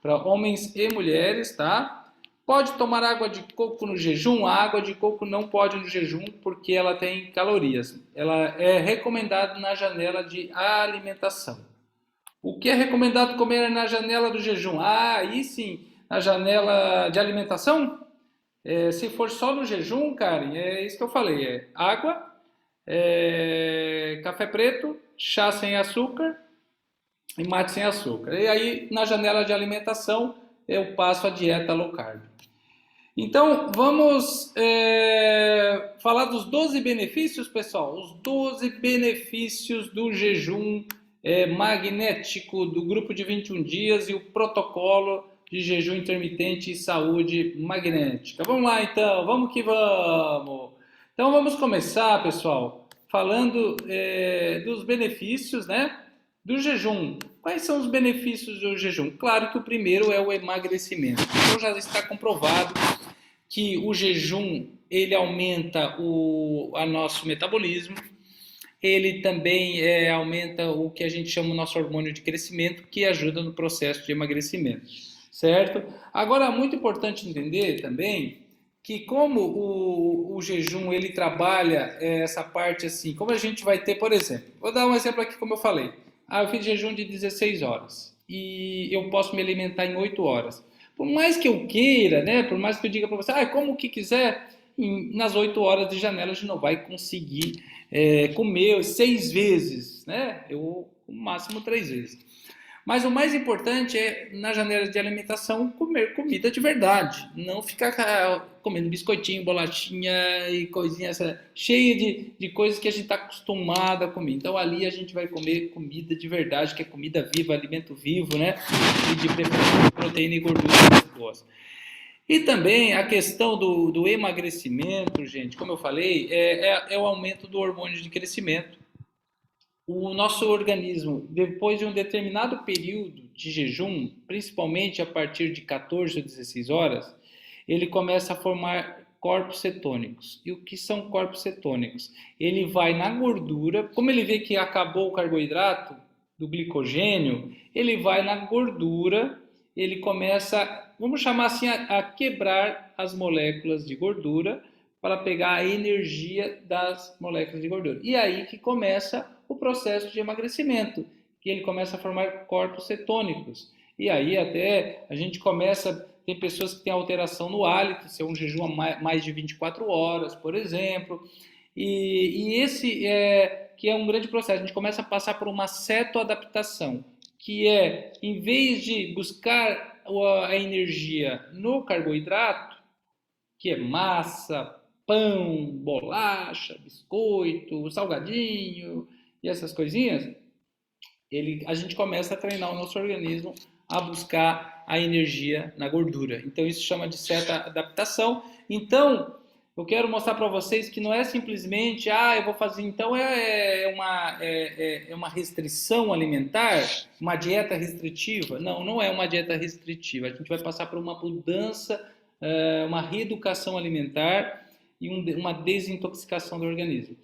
para homens e mulheres, tá? Pode tomar água de coco no jejum? A água de coco não pode no jejum porque ela tem calorias. Ela é recomendada na janela de alimentação. O que é recomendado comer na janela do jejum? Aí sim, na janela de alimentação? Se for só no jejum, Karen, é isso que eu falei: água, café preto, chá sem açúcar e mate sem açúcar. E aí, na janela de alimentação, eu passo a dieta low carb. Então, vamos falar dos 12 benefícios, pessoal. Os 12 benefícios do jejum magnético do grupo de 21 dias e o protocolo de jejum intermitente e saúde magnética. Vamos lá, então. Vamos que vamos. Então, vamos começar, pessoal, falando dos benefícios, né, do jejum. Quais são os benefícios do jejum? Claro que o primeiro é o emagrecimento. Então, já está comprovado que o jejum ele aumenta o nosso metabolismo, ele também aumenta o que a gente chama o nosso hormônio de crescimento, que ajuda no processo de emagrecimento, certo? Agora, muito importante entender também que como o jejum ele trabalha essa parte assim, como a gente vai ter, por exemplo, vou dar um exemplo aqui como eu falei, eu fiz jejum de 16 horas e eu posso me alimentar em 8 horas. Por mais que eu queira, né? Por mais que eu diga para você, como que quiser, nas 8 horas de janela a gente não vai conseguir comer 6 vezes, né? Eu, no máximo 3 vezes. Mas o mais importante é, na janela de alimentação, comer comida de verdade. Não ficar comendo biscoitinho, bolachinha e coisinha cheia de coisas que a gente está acostumado a comer. Então ali a gente vai comer comida de verdade, que é comida viva, alimento vivo, né? E de preferência proteína e gordura boas. E também a questão do emagrecimento, gente, como eu falei, é o aumento do hormônio de crescimento. O nosso organismo, depois de um determinado período de jejum, principalmente a partir de 14 ou 16 horas, ele começa a formar corpos cetônicos. E o que são corpos cetônicos? Ele vai na gordura, como ele vê que acabou o carboidrato do glicogênio, ele vai na gordura, ele começa, vamos chamar assim, a quebrar as moléculas de gordura para pegar a energia das moléculas de gordura. E aí que começa o processo de emagrecimento, que ele começa a formar corpos cetônicos. E aí até a gente começa, tem pessoas que têm alteração no hálito, se é um jejum a mais de 24 horas, por exemplo. E esse é que é um grande processo. A gente começa a passar por uma cetoadaptação, que é, em vez de buscar a energia no carboidrato, que é massa, pão, bolacha, biscoito, salgadinho e essas coisinhas, a gente começa a treinar o nosso organismo a buscar a energia na gordura. Então isso chama de certa adaptação. Então eu quero mostrar para vocês que não é simplesmente, eu vou fazer, então é uma restrição alimentar, uma dieta restritiva. Não, não é uma dieta restritiva. A gente vai passar por uma mudança, uma reeducação alimentar e uma desintoxicação do organismo.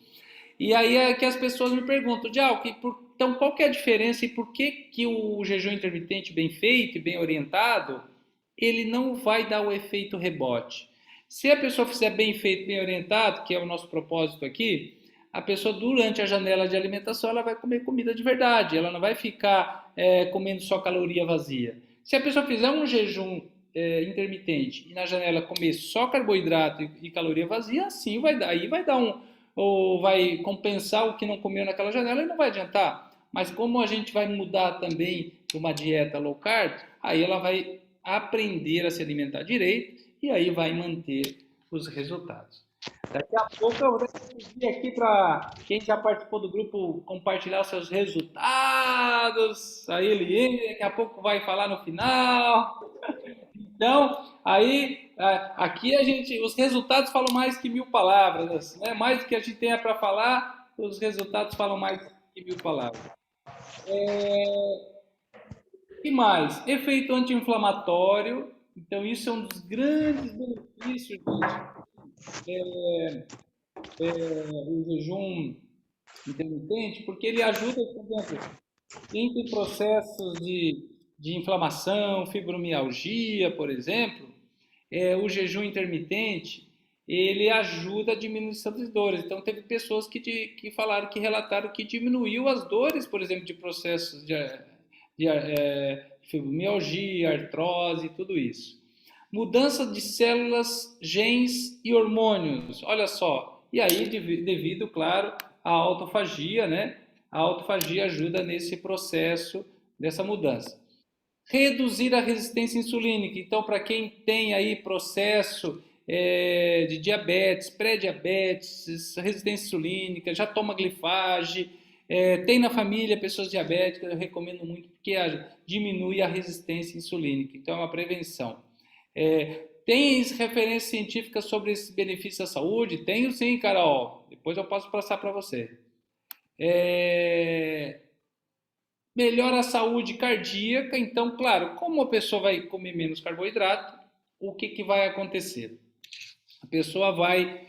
E aí é que as pessoas me perguntam, então qual que é a diferença e por que, que o jejum intermitente bem feito e bem orientado, ele não vai dar o efeito rebote? Se a pessoa fizer bem feito, bem orientado, que é o nosso propósito aqui, a pessoa durante a janela de alimentação ela vai comer comida de verdade, ela não vai ficar comendo só caloria vazia. Se a pessoa fizer um jejum intermitente e na janela comer só carboidrato e caloria vazia, assim aí vai dar ou vai compensar o que não comeu naquela janela e não vai adiantar. Mas como a gente vai mudar também para uma dieta low carb, aí ela vai aprender a se alimentar direito e aí vai manter os resultados. Daqui a pouco eu vou pedir aqui para quem já participou do grupo compartilhar seus resultados. Aí ele daqui a pouco vai falar no final. Então, aí, aqui os resultados falam mais que 1.000 palavras, né? Mais do que a gente tenha para falar, os resultados falam mais que 1.000 palavras. E mais? Efeito anti-inflamatório. Então, isso é um dos grandes benefícios do jejum intermitente, porque ele ajuda, por exemplo, entre processos de inflamação, fibromialgia, por exemplo, o jejum intermitente, ele ajuda a diminuição das dores. Então, teve pessoas que falaram, que relataram que diminuiu as dores, por exemplo, de processos de fibromialgia, artrose, tudo isso. Mudança de células, genes e hormônios. Olha só. E aí, devido, claro, à autofagia, né? A autofagia ajuda nesse processo dessa mudança. Reduzir a resistência insulínica. Então, para quem tem aí processo de diabetes, pré-diabetes, resistência insulínica, já toma glifage, tem na família pessoas diabéticas, eu recomendo muito porque diminui a resistência insulínica. Então, é uma prevenção. Tem referências científicas sobre esses benefícios à saúde? Tenho sim, Carol. Depois eu posso passar para você. Melhora a saúde cardíaca. Então, claro, como a pessoa vai comer menos carboidrato, o que vai acontecer? A pessoa vai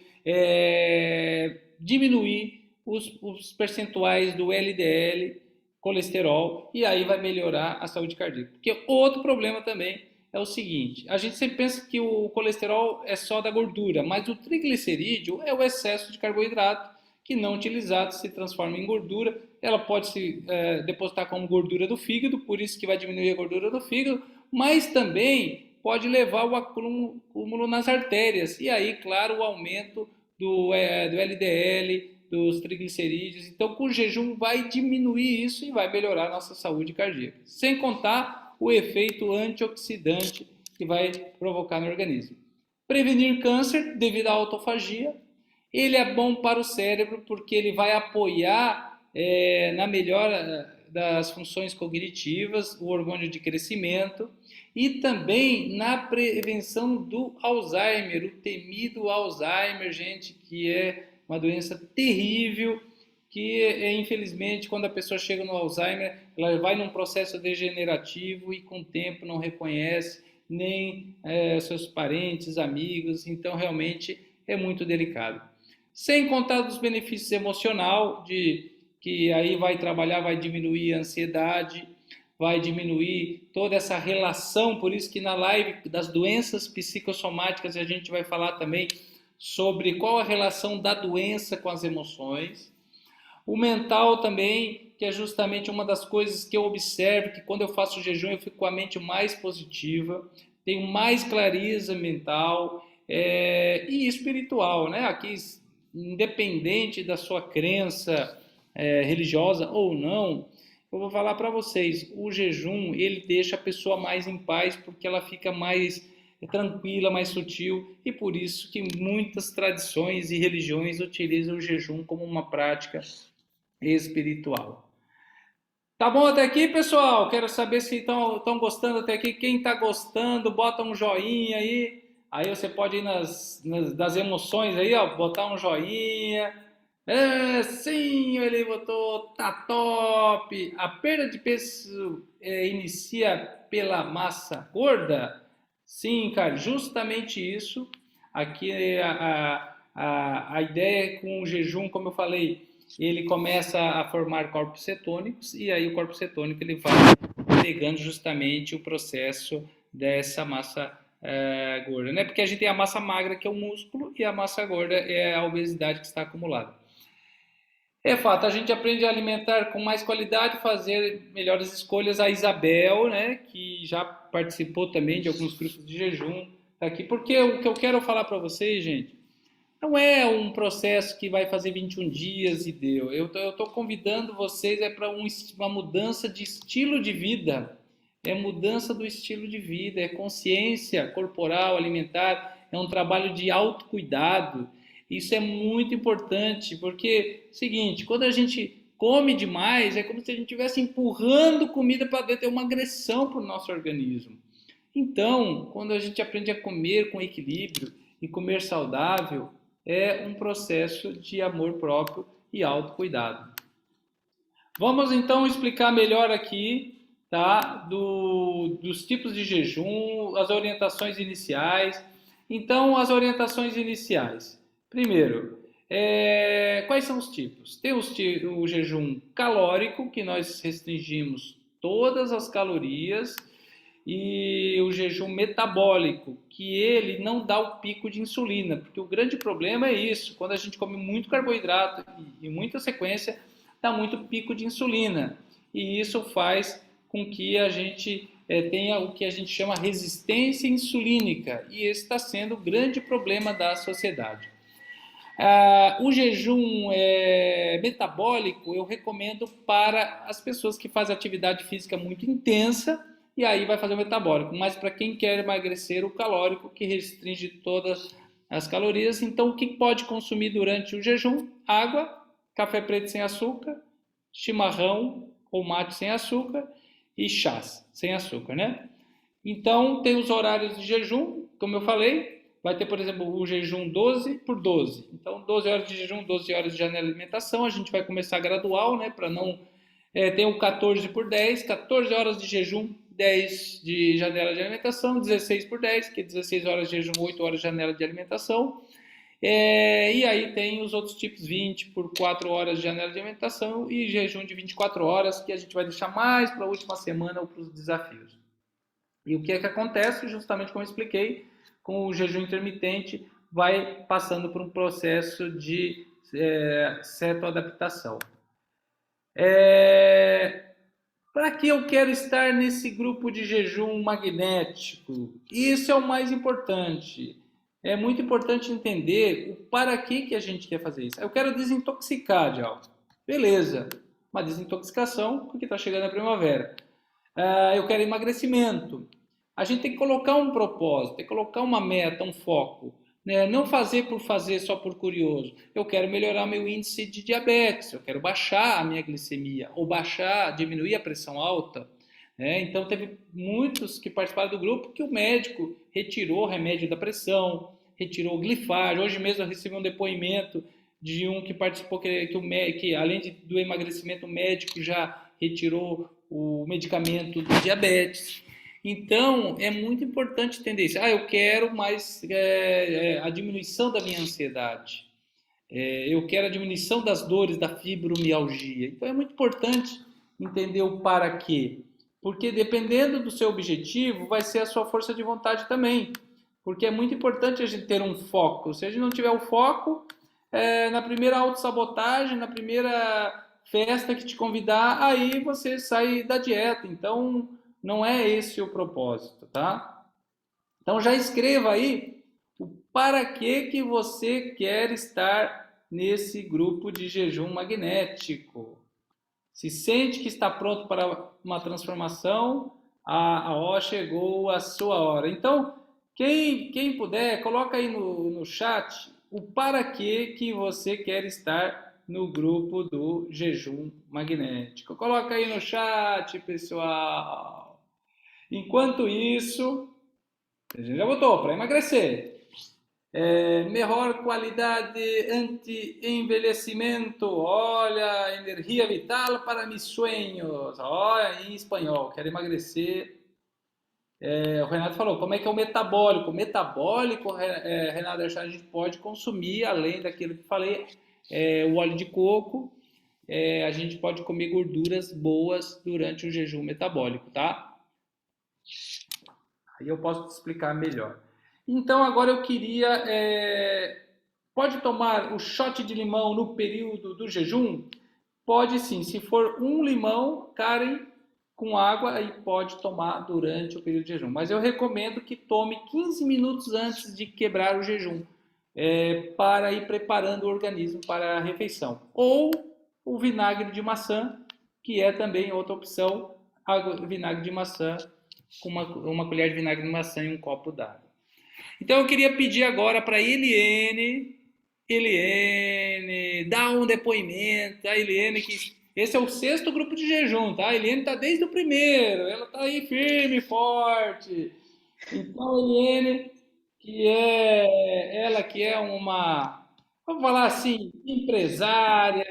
diminuir os percentuais do LDL, colesterol, e aí vai melhorar a saúde cardíaca. Porque outro problema também é o seguinte, a gente sempre pensa que o colesterol é só da gordura, mas o triglicerídeo é o excesso de carboidrato que não utilizado se transforma em gordura. Ela pode se depositar como gordura do fígado, por isso que vai diminuir a gordura do fígado, mas também pode levar ao acúmulo nas artérias, e aí, claro, o aumento do LDL, dos triglicerídeos. Então, com o jejum vai diminuir isso e vai melhorar a nossa saúde cardíaca. Sem contar o efeito antioxidante que vai provocar no organismo. Prevenir câncer devido à autofagia. Ele é bom para o cérebro porque ele vai apoiar na melhora das funções cognitivas, o hormônio de crescimento e também na prevenção do Alzheimer, o temido Alzheimer, gente, que é uma doença terrível, que infelizmente quando a pessoa chega no Alzheimer, ela vai num processo degenerativo e com o tempo não reconhece nem seus parentes, amigos, então realmente é muito delicado. Sem contar dos benefícios emocional, que aí vai trabalhar, vai diminuir a ansiedade, vai diminuir toda essa relação, por isso que na live das doenças psicossomáticas a gente vai falar também sobre qual a relação da doença com as emoções. O mental também, que é justamente uma das coisas que eu observo, que quando eu faço jejum eu fico com a mente mais positiva, tenho mais clareza mental e espiritual, né? Aqui independente da sua crença religiosa ou não, eu vou falar para vocês, o jejum, ele deixa a pessoa mais em paz, porque ela fica mais tranquila, mais sutil, e por isso que muitas tradições e religiões utilizam o jejum como uma prática espiritual. Tá bom até aqui, pessoal? Quero saber se estão gostando até aqui. Quem está gostando, bota um joinha aí. Aí você pode ir das emoções aí, ó, botar um joinha. Sim, ele botou, tá top. A perda de peso inicia pela massa gorda? Sim, cara, justamente isso. Aqui a ideia com o jejum, como eu falei, ele começa a formar corpos cetônicos e aí o corpo cetônico ele vai pegando justamente o processo dessa massa gorda, né? Porque a gente tem a massa magra que é o músculo e a massa gorda é a obesidade que está acumulada. É fato, a gente aprende a alimentar com mais qualidade, fazer melhores escolhas. A Isabel, né, que já participou também de alguns grupos de jejum, tá aqui. Porque o que eu quero falar para vocês, gente, não é um processo que vai fazer 21 dias e deu. Eu estou convidando vocês para uma mudança de estilo de vida. É mudança do estilo de vida, é consciência corporal, alimentar, é um trabalho de autocuidado. Isso é muito importante, porque, seguinte, quando a gente come demais, é como se a gente estivesse empurrando comida para dentro, é uma agressão para o nosso organismo. Então, quando a gente aprende a comer com equilíbrio e comer saudável, é um processo de amor próprio e autocuidado. Vamos então explicar melhor aqui, tá, dos tipos de jejum, as orientações iniciais. Então, as orientações iniciais. Primeiro, quais são os tipos? Tem o jejum calórico, que nós restringimos todas as calorias, e o jejum metabólico, que ele não dá o pico de insulina, porque o grande problema é isso, quando a gente come muito carboidrato e muita sequência, dá muito pico de insulina, e isso faz com que a gente tenha o que a gente chama resistência insulínica, e esse está sendo o grande problema da sociedade. O jejum metabólico eu recomendo para as pessoas que fazem atividade física muito intensa, e aí vai fazer o metabólico. Mas para quem quer emagrecer, o calórico, que restringe todas as calorias. Então, o que pode consumir durante o jejum? Água, café preto sem açúcar, chimarrão ou mate sem açúcar e chás sem açúcar, né? Então, tem os horários de jejum, como eu falei, vai ter, por exemplo, o jejum 12 por 12. Então, 12 horas de jejum, 12 horas de janela de alimentação. A gente vai começar gradual, né? Para não... tem o 14 por 10, 14 horas de jejum, 10 de janela de alimentação, 16 por 10, que é 16 horas de jejum, 8 horas de janela de alimentação. E aí tem os outros tipos, 20 por 4 horas de janela de alimentação e jejum de 24 horas, que a gente vai deixar mais para a última semana ou para os desafios. E o que é que acontece? Justamente como eu expliquei, com o jejum intermitente, vai passando por um processo de cetoadaptação. Para que eu quero estar nesse grupo de jejum magnético? Isso é o mais importante. É muito importante entender o para que a gente quer fazer isso. Eu quero desintoxicar de algo. Beleza, uma desintoxicação porque está chegando a primavera. Eu quero emagrecimento. A gente tem que colocar um propósito, tem que colocar uma meta, um foco. Né? Não fazer por fazer só por curioso. Eu quero melhorar meu índice de diabetes, eu quero baixar a minha glicemia, ou diminuir a pressão alta. Né? Então, teve muitos que participaram do grupo que o médico retirou o remédio da pressão, retirou o glifage. Hoje mesmo eu recebi um depoimento de um que participou, que além do emagrecimento, o médico já retirou o medicamento do diabetes. Então, é muito importante entender isso. Eu quero mais a diminuição da minha ansiedade. Eu quero a diminuição das dores da fibromialgia. Então, é muito importante entender o para quê. Porque dependendo do seu objetivo, vai ser a sua força de vontade também. Porque é muito importante a gente ter um foco. Se a gente não tiver o foco, na primeira autossabotagem, na primeira festa que te convidar, aí você sai da dieta. Então, não é esse o propósito, tá? Então já escreva aí o para que você quer estar nesse grupo de jejum magnético. Se sente que está pronto para uma transformação, chegou a sua hora. Então, quem puder, coloca aí no chat o para que você quer estar no grupo do jejum magnético. Coloca aí no chat, pessoal. Enquanto isso, a gente já votou para emagrecer. Melhor qualidade anti-envelhecimento. Olha, energia vital para meus sonhos. Olha, em espanhol, quero emagrecer. O Renato falou, como é que é o metabólico? O metabólico, Renato, a gente pode consumir, além daquilo que falei, o óleo de coco, a gente pode comer gorduras boas durante o jejum metabólico, tá? Aí eu posso te explicar melhor. Então, agora eu queria... pode tomar o shot de limão no período do jejum? Pode sim. Se for um limão, Karen, com água, aí pode tomar durante o período de jejum. Mas eu recomendo que tome 15 minutos antes de quebrar o jejum, para ir preparando o organismo para a refeição. Ou o vinagre de maçã, que é também outra opção, vinagre de maçã, com uma colher de vinagre de maçã e um copo d'água. Então eu queria pedir agora para Eliene, dá um depoimento. A Eliene, que esse é o 6º grupo de jejum, tá? A Eliene está desde o primeiro, ela está aí firme e forte. Então, Eliene, ela que é uma, vamos falar assim, empresária,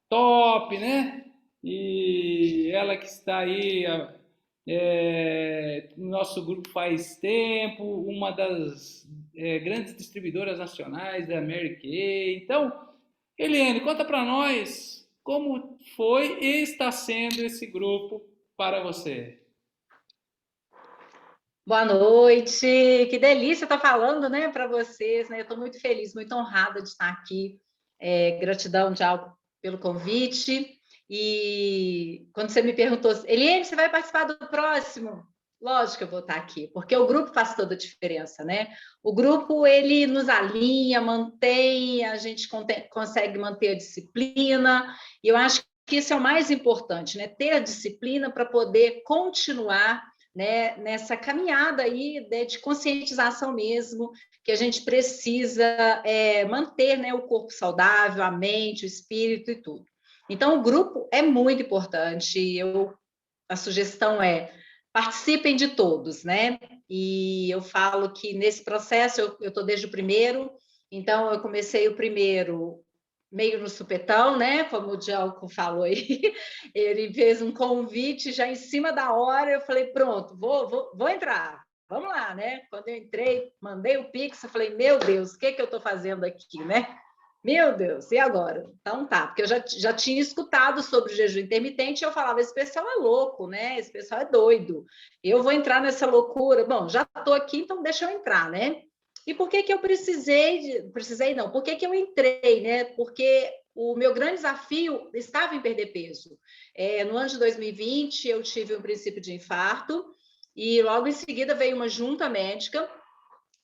top, né? E ela que está aí no nosso grupo faz tempo, uma das grandes distribuidoras nacionais da Mary Kay. Então, Eliane, conta para nós como foi e está sendo esse grupo para você. Boa noite, que delícia estar falando, né, para vocês, né? Eu estou muito feliz, muito honrada de estar aqui. Gratidão, Tchau, pelo convite. E quando você me perguntou, Eliane, você vai participar do próximo? Lógico que eu vou estar aqui, porque o grupo faz toda a diferença, né? O grupo, ele nos alinha, mantém, a gente consegue manter a disciplina, e eu acho que isso é o mais importante, né? Ter a disciplina para poder continuar, né, nessa caminhada aí, né, de conscientização mesmo, que a gente precisa manter, né, o corpo saudável, a mente, o espírito e tudo. Então, o grupo é muito importante. A sugestão é participem de todos, né? E eu falo que nesse processo eu estou desde o primeiro, então eu comecei o primeiro meio no supetão, né? Como o Djalco falou aí, ele fez um convite já em cima da hora, eu falei, pronto, vou entrar, vamos lá, né? Quando eu entrei, mandei o Pix, eu falei, meu Deus, o que eu estou fazendo aqui, né? Meu Deus, e agora? Então tá, porque eu já tinha escutado sobre o jejum intermitente e eu falava, esse pessoal é louco, né? Esse pessoal é doido. Eu vou entrar nessa loucura. Bom, já estou aqui, então deixa eu entrar, né? E por que eu precisei não, por que eu entrei, né? Porque o meu grande desafio estava em perder peso. No ano de 2020, eu tive um princípio de infarto e logo em seguida veio uma junta médica.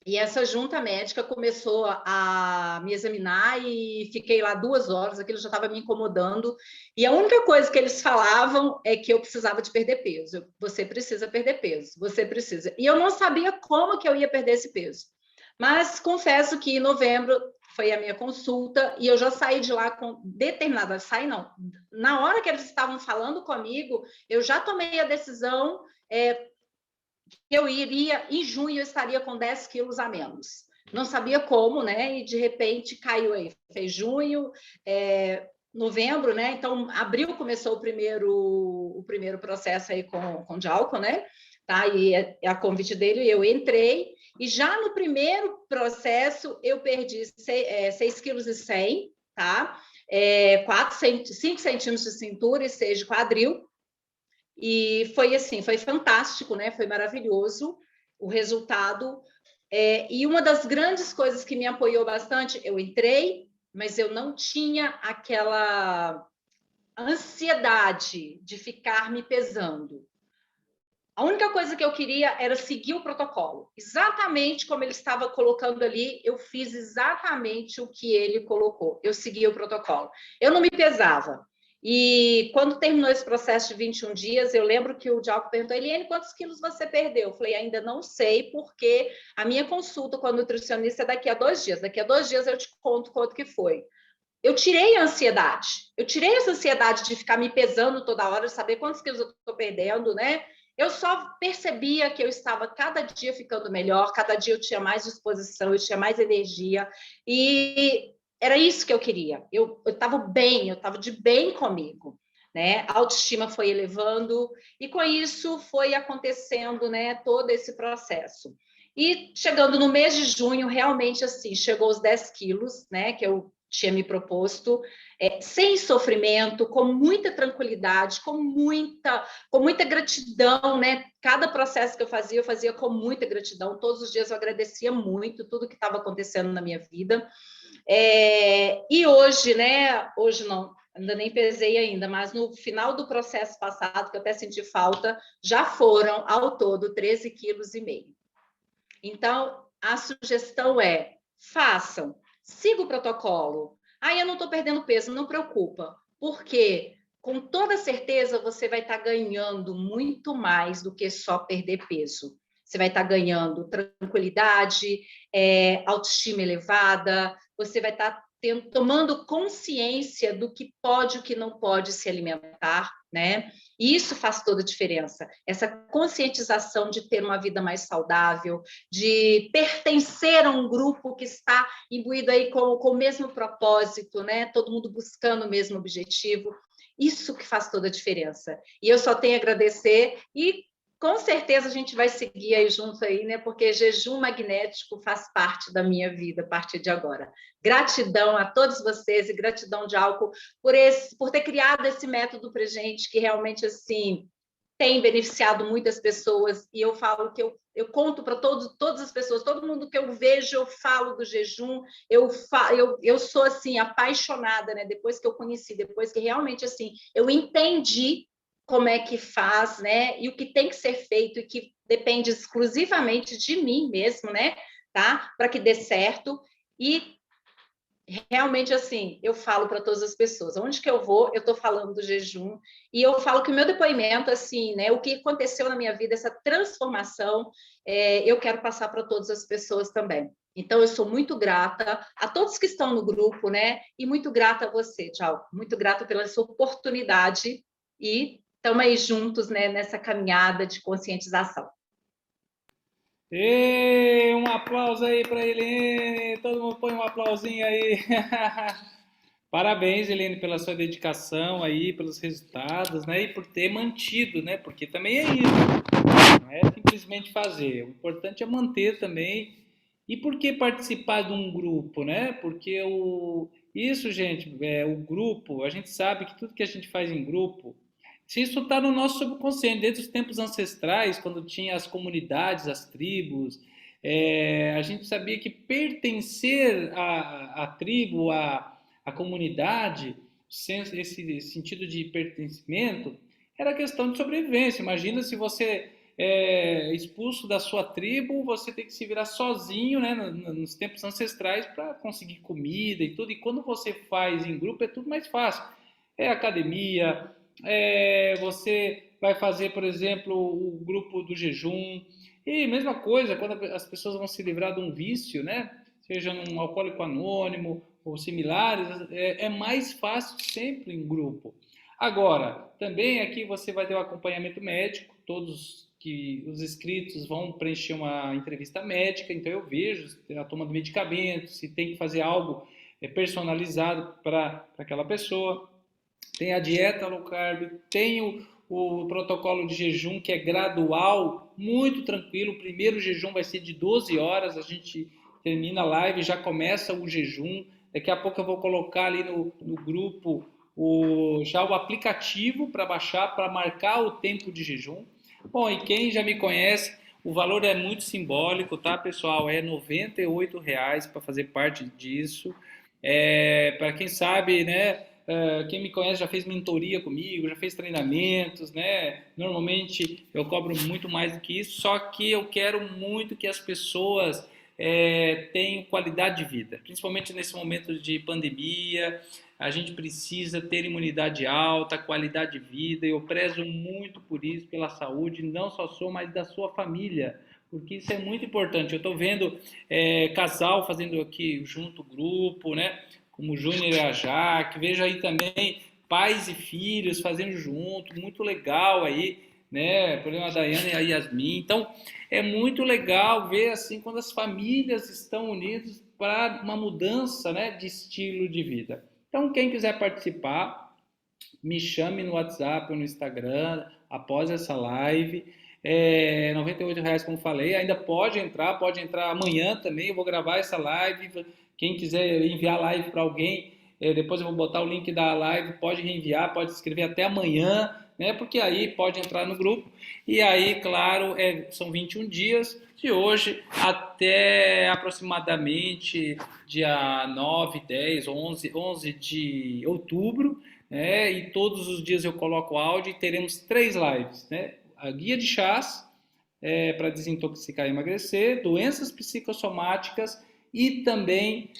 E essa junta médica começou a me examinar e fiquei lá 2 horas, aquilo já estava me incomodando. E a única coisa que eles falavam é que eu precisava de perder peso. Você precisa perder peso, você precisa. E eu não sabia como que eu ia perder esse peso. Mas confesso que em novembro foi a minha consulta e eu já saí de lá com determinada... Saí não. Na hora que eles estavam falando comigo, eu já tomei a decisão... eu iria, em junho, eu estaria com 10 quilos a menos. Não sabia como, né? E de repente caiu aí. Fez junho, novembro, né? Então, abril começou o primeiro processo aí com de álcool, né? Tá? E a convite dele, eu entrei, e já no primeiro processo eu perdi 6,1 kg, tá? 5 centímetros de cintura e 6 de quadril. E foi assim, foi fantástico, né? Foi maravilhoso o resultado. E uma das grandes coisas que me apoiou bastante, eu entrei, mas eu não tinha aquela ansiedade de ficar me pesando. A única coisa que eu queria era seguir o protocolo. Exatamente como ele estava colocando ali, eu fiz exatamente o que ele colocou. Eu segui o protocolo. Eu não me pesava. E quando terminou esse processo de 21 dias, eu lembro que o Djalco perguntou, Eliane, quantos quilos você perdeu? Eu falei, ainda não sei, porque a minha consulta com a nutricionista é daqui a 2 dias. Daqui a 2 dias eu te conto quanto que foi. Eu tirei a ansiedade. Eu tirei essa ansiedade de ficar me pesando toda hora, de saber quantos quilos eu estou perdendo, né? Eu só percebia que eu estava cada dia ficando melhor, cada dia eu tinha mais disposição, eu tinha mais energia, e era isso que eu queria. Eu estava bem, eu estava de bem comigo, né? A autoestima foi elevando, e com isso foi acontecendo, né, todo esse processo. E chegando no mês de junho, realmente assim, chegou os 10 quilos, né, que eu tinha me proposto, sem sofrimento, com muita tranquilidade, com muita gratidão, né? Cada processo que eu fazia com muita gratidão. Todos os dias eu agradecia muito tudo que estava acontecendo na minha vida. E hoje, né? Hoje não, ainda nem pesei ainda, mas no final do processo passado, que eu até senti falta, já foram, ao todo, 13,5 quilos. Então, a sugestão é: façam, siga o protocolo. Aí eu não estou perdendo peso, não preocupa, porque com toda certeza você vai estar ganhando muito mais do que só perder peso. Você vai estar ganhando tranquilidade, autoestima elevada, você vai estar tomando consciência do que pode e o que não pode se alimentar, né? E isso faz toda a diferença. Essa conscientização de ter uma vida mais saudável, de pertencer a um grupo que está imbuído aí com o mesmo propósito, né? Todo mundo buscando o mesmo objetivo. Isso que faz toda a diferença. E eu só tenho a agradecer e com certeza a gente vai seguir aí junto aí, né? Porque jejum magnético faz parte da minha vida a partir de agora. Gratidão a todos vocês e gratidão, Djalco, por ter criado esse método para gente que realmente assim tem beneficiado muitas pessoas, e eu falo que eu conto para todas as pessoas, todo mundo que eu vejo, eu falo do jejum, eu sou assim apaixonada, né? Depois que eu conheci, depois que realmente assim eu entendi como é que faz, né? E o que tem que ser feito e que depende exclusivamente de mim mesmo, né? Tá? Para que dê certo. E realmente, assim, eu falo para todas as pessoas, onde que eu vou, eu estou falando do jejum, e eu falo que o meu depoimento, assim, né, o que aconteceu na minha vida, essa transformação, eu quero passar para todas as pessoas também. Então, eu sou muito grata a todos que estão no grupo, né, e muito grata a você, tchau, muito grata pela sua oportunidade, e estamos aí juntos, né, nessa caminhada de conscientização. E um aplauso aí para Helene, todo mundo põe um aplausinho aí. Parabéns, Helene, pela sua dedicação aí, pelos resultados, né? E por ter mantido, né? Porque também é isso, não é simplesmente fazer. O importante é manter também. E por que participar de um grupo, né? Porque isso, gente, o grupo, a gente sabe que tudo que a gente faz em grupo, se isso está no nosso subconsciente, desde os tempos ancestrais, quando tinha as comunidades, as tribos, a gente sabia que pertencer à tribo, à comunidade, esse sentido de pertencimento, era questão de sobrevivência. Imagina se você expulso da sua tribo, você tem que se virar sozinho, né, nos tempos ancestrais para conseguir comida e tudo. E quando você faz em grupo é tudo mais fácil. É academia, você vai fazer, por exemplo, o grupo do jejum. E mesma coisa, quando as pessoas vão se livrar de um vício, né? Seja num alcoólico anônimo ou similares, é mais fácil sempre em grupo. Agora, também aqui você vai ter um acompanhamento médico, todos que os inscritos vão preencher uma entrevista médica, então eu vejo a toma de medicamentos, se tem que fazer algo personalizado para aquela pessoa. Tem a dieta low carb, tem o protocolo de jejum que é gradual, muito tranquilo. O primeiro jejum vai ser de 12 horas, a gente termina a live, já começa o jejum. Daqui a pouco eu vou colocar ali no grupo já o aplicativo para baixar, para marcar o tempo de jejum. Bom, e quem já me conhece, o valor é muito simbólico, tá, pessoal? É R$ 98 para fazer parte disso. Para quem sabe, né, Quem me conhece já fez mentoria comigo, já fez treinamentos, né? Normalmente eu cobro muito mais do que isso, só que eu quero muito que as pessoas tenham qualidade de vida, principalmente nesse momento de pandemia. A gente precisa ter imunidade alta, qualidade de vida. Eu prezo muito por isso, pela saúde, não só sua, mas da sua família, porque isso é muito importante. Eu estou vendo casal fazendo aqui junto grupo, né? Como o Júnior e a Jaque, vejo aí também pais e filhos fazendo junto, muito legal aí, né? Por exemplo, a Daiane e a Yasmin. Então, é muito legal ver assim quando as famílias estão unidas para uma mudança, né, de estilo de vida. Então, quem quiser participar, me chame no WhatsApp ou no Instagram após essa live. R$ 98, como falei, ainda pode entrar amanhã também. Eu vou gravar essa live. Quem quiser enviar a live para alguém, depois eu vou botar o link da live, pode reenviar, pode escrever até amanhã, né? Porque aí pode entrar no grupo. E aí, claro, são 21 dias, de hoje até aproximadamente dia 9, 10, 11 de outubro, né? E todos os dias eu coloco áudio e teremos 3 lives, né? A guia de chás para desintoxicar e emagrecer, doenças psicossomáticas e também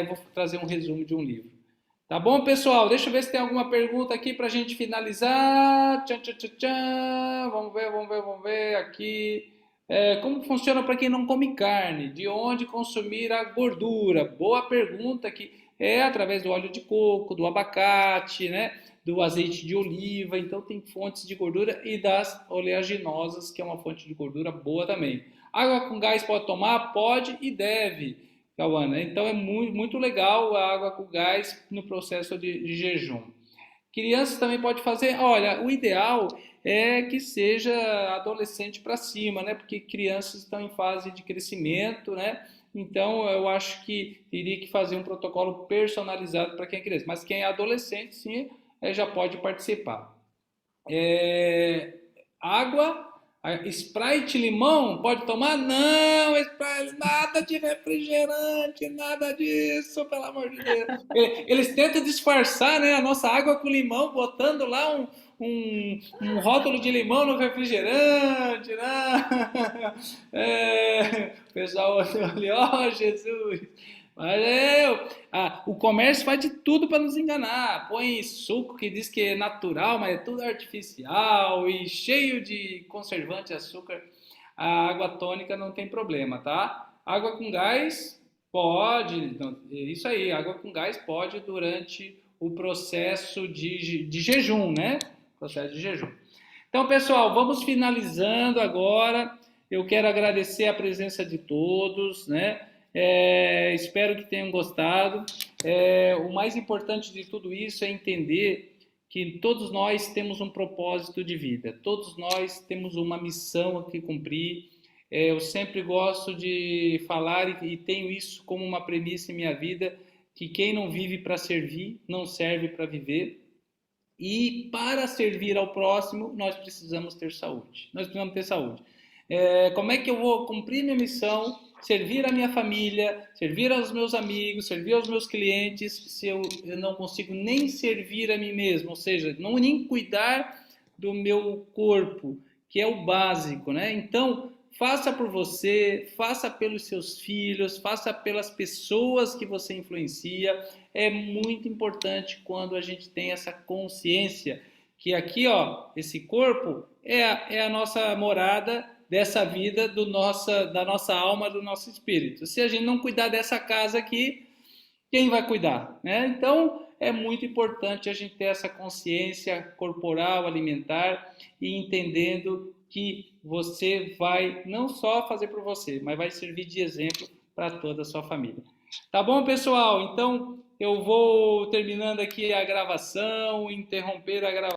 vou trazer um resumo de um livro. Tá bom, pessoal? Deixa eu ver se tem alguma pergunta aqui para a gente finalizar. Tchan, tchan, tchan, tchan. Vamos ver aqui. Como funciona para quem não come carne? De onde consumir a gordura? Boa pergunta aqui. É através do óleo de coco, do abacate, né? Do azeite de oliva. Então tem fontes de gordura e das oleaginosas, que é uma fonte de gordura boa também. Água com gás pode tomar? Pode e deve, Cauana. Então é muito, muito legal a água com gás no processo de jejum. Crianças também pode fazer. Olha, o ideal é que seja adolescente para cima, né? Porque crianças estão em fase de crescimento, né? Então eu acho que teria que fazer um protocolo personalizado para quem é criança. Mas quem é adolescente, sim, já pode participar. Água, Sprite limão, pode tomar? Não, Sprite, nada de refrigerante, nada disso, pelo amor de Deus. Eles tentam disfarçar, né, a nossa água com limão, botando lá um rótulo de limão no refrigerante, né? O pessoal ali, ó, Jesus. Mas o comércio faz de tudo para nos enganar. Põe suco que diz que é natural, mas é tudo artificial e cheio de conservante e açúcar. A água tônica não tem problema, tá? Água com gás pode, isso aí, água com gás pode durante o processo de jejum, né? Processo de jejum. Então, pessoal, vamos finalizando agora. Eu quero agradecer a presença de todos, né? Espero que tenham gostado. O mais importante de tudo isso é entender que todos nós temos um propósito de vida, todos nós temos uma missão a que cumprir. Eu sempre gosto de falar e tenho isso como uma premissa em minha vida, que quem não vive para servir, não serve para viver. E para servir ao próximo, nós precisamos ter saúde. Nós precisamos ter saúde. Como é que eu vou cumprir minha missão, servir a minha família, servir aos meus amigos, servir aos meus clientes, se eu não consigo nem servir a mim mesmo, ou seja, não nem cuidar do meu corpo, que é o básico, né? Então, faça por você, faça pelos seus filhos, faça pelas pessoas que você influencia. É muito importante quando a gente tem essa consciência que aqui, ó, esse corpo é a nossa morada dessa vida da nossa alma, do nosso espírito. Se a gente não cuidar dessa casa aqui, quem vai cuidar, né? Então, é muito importante a gente ter essa consciência corporal, alimentar e entendendo que você vai não só fazer por você, mas vai servir de exemplo para toda a sua família. Tá bom, pessoal? Então, eu vou terminando aqui a gravação, interromper a gravação.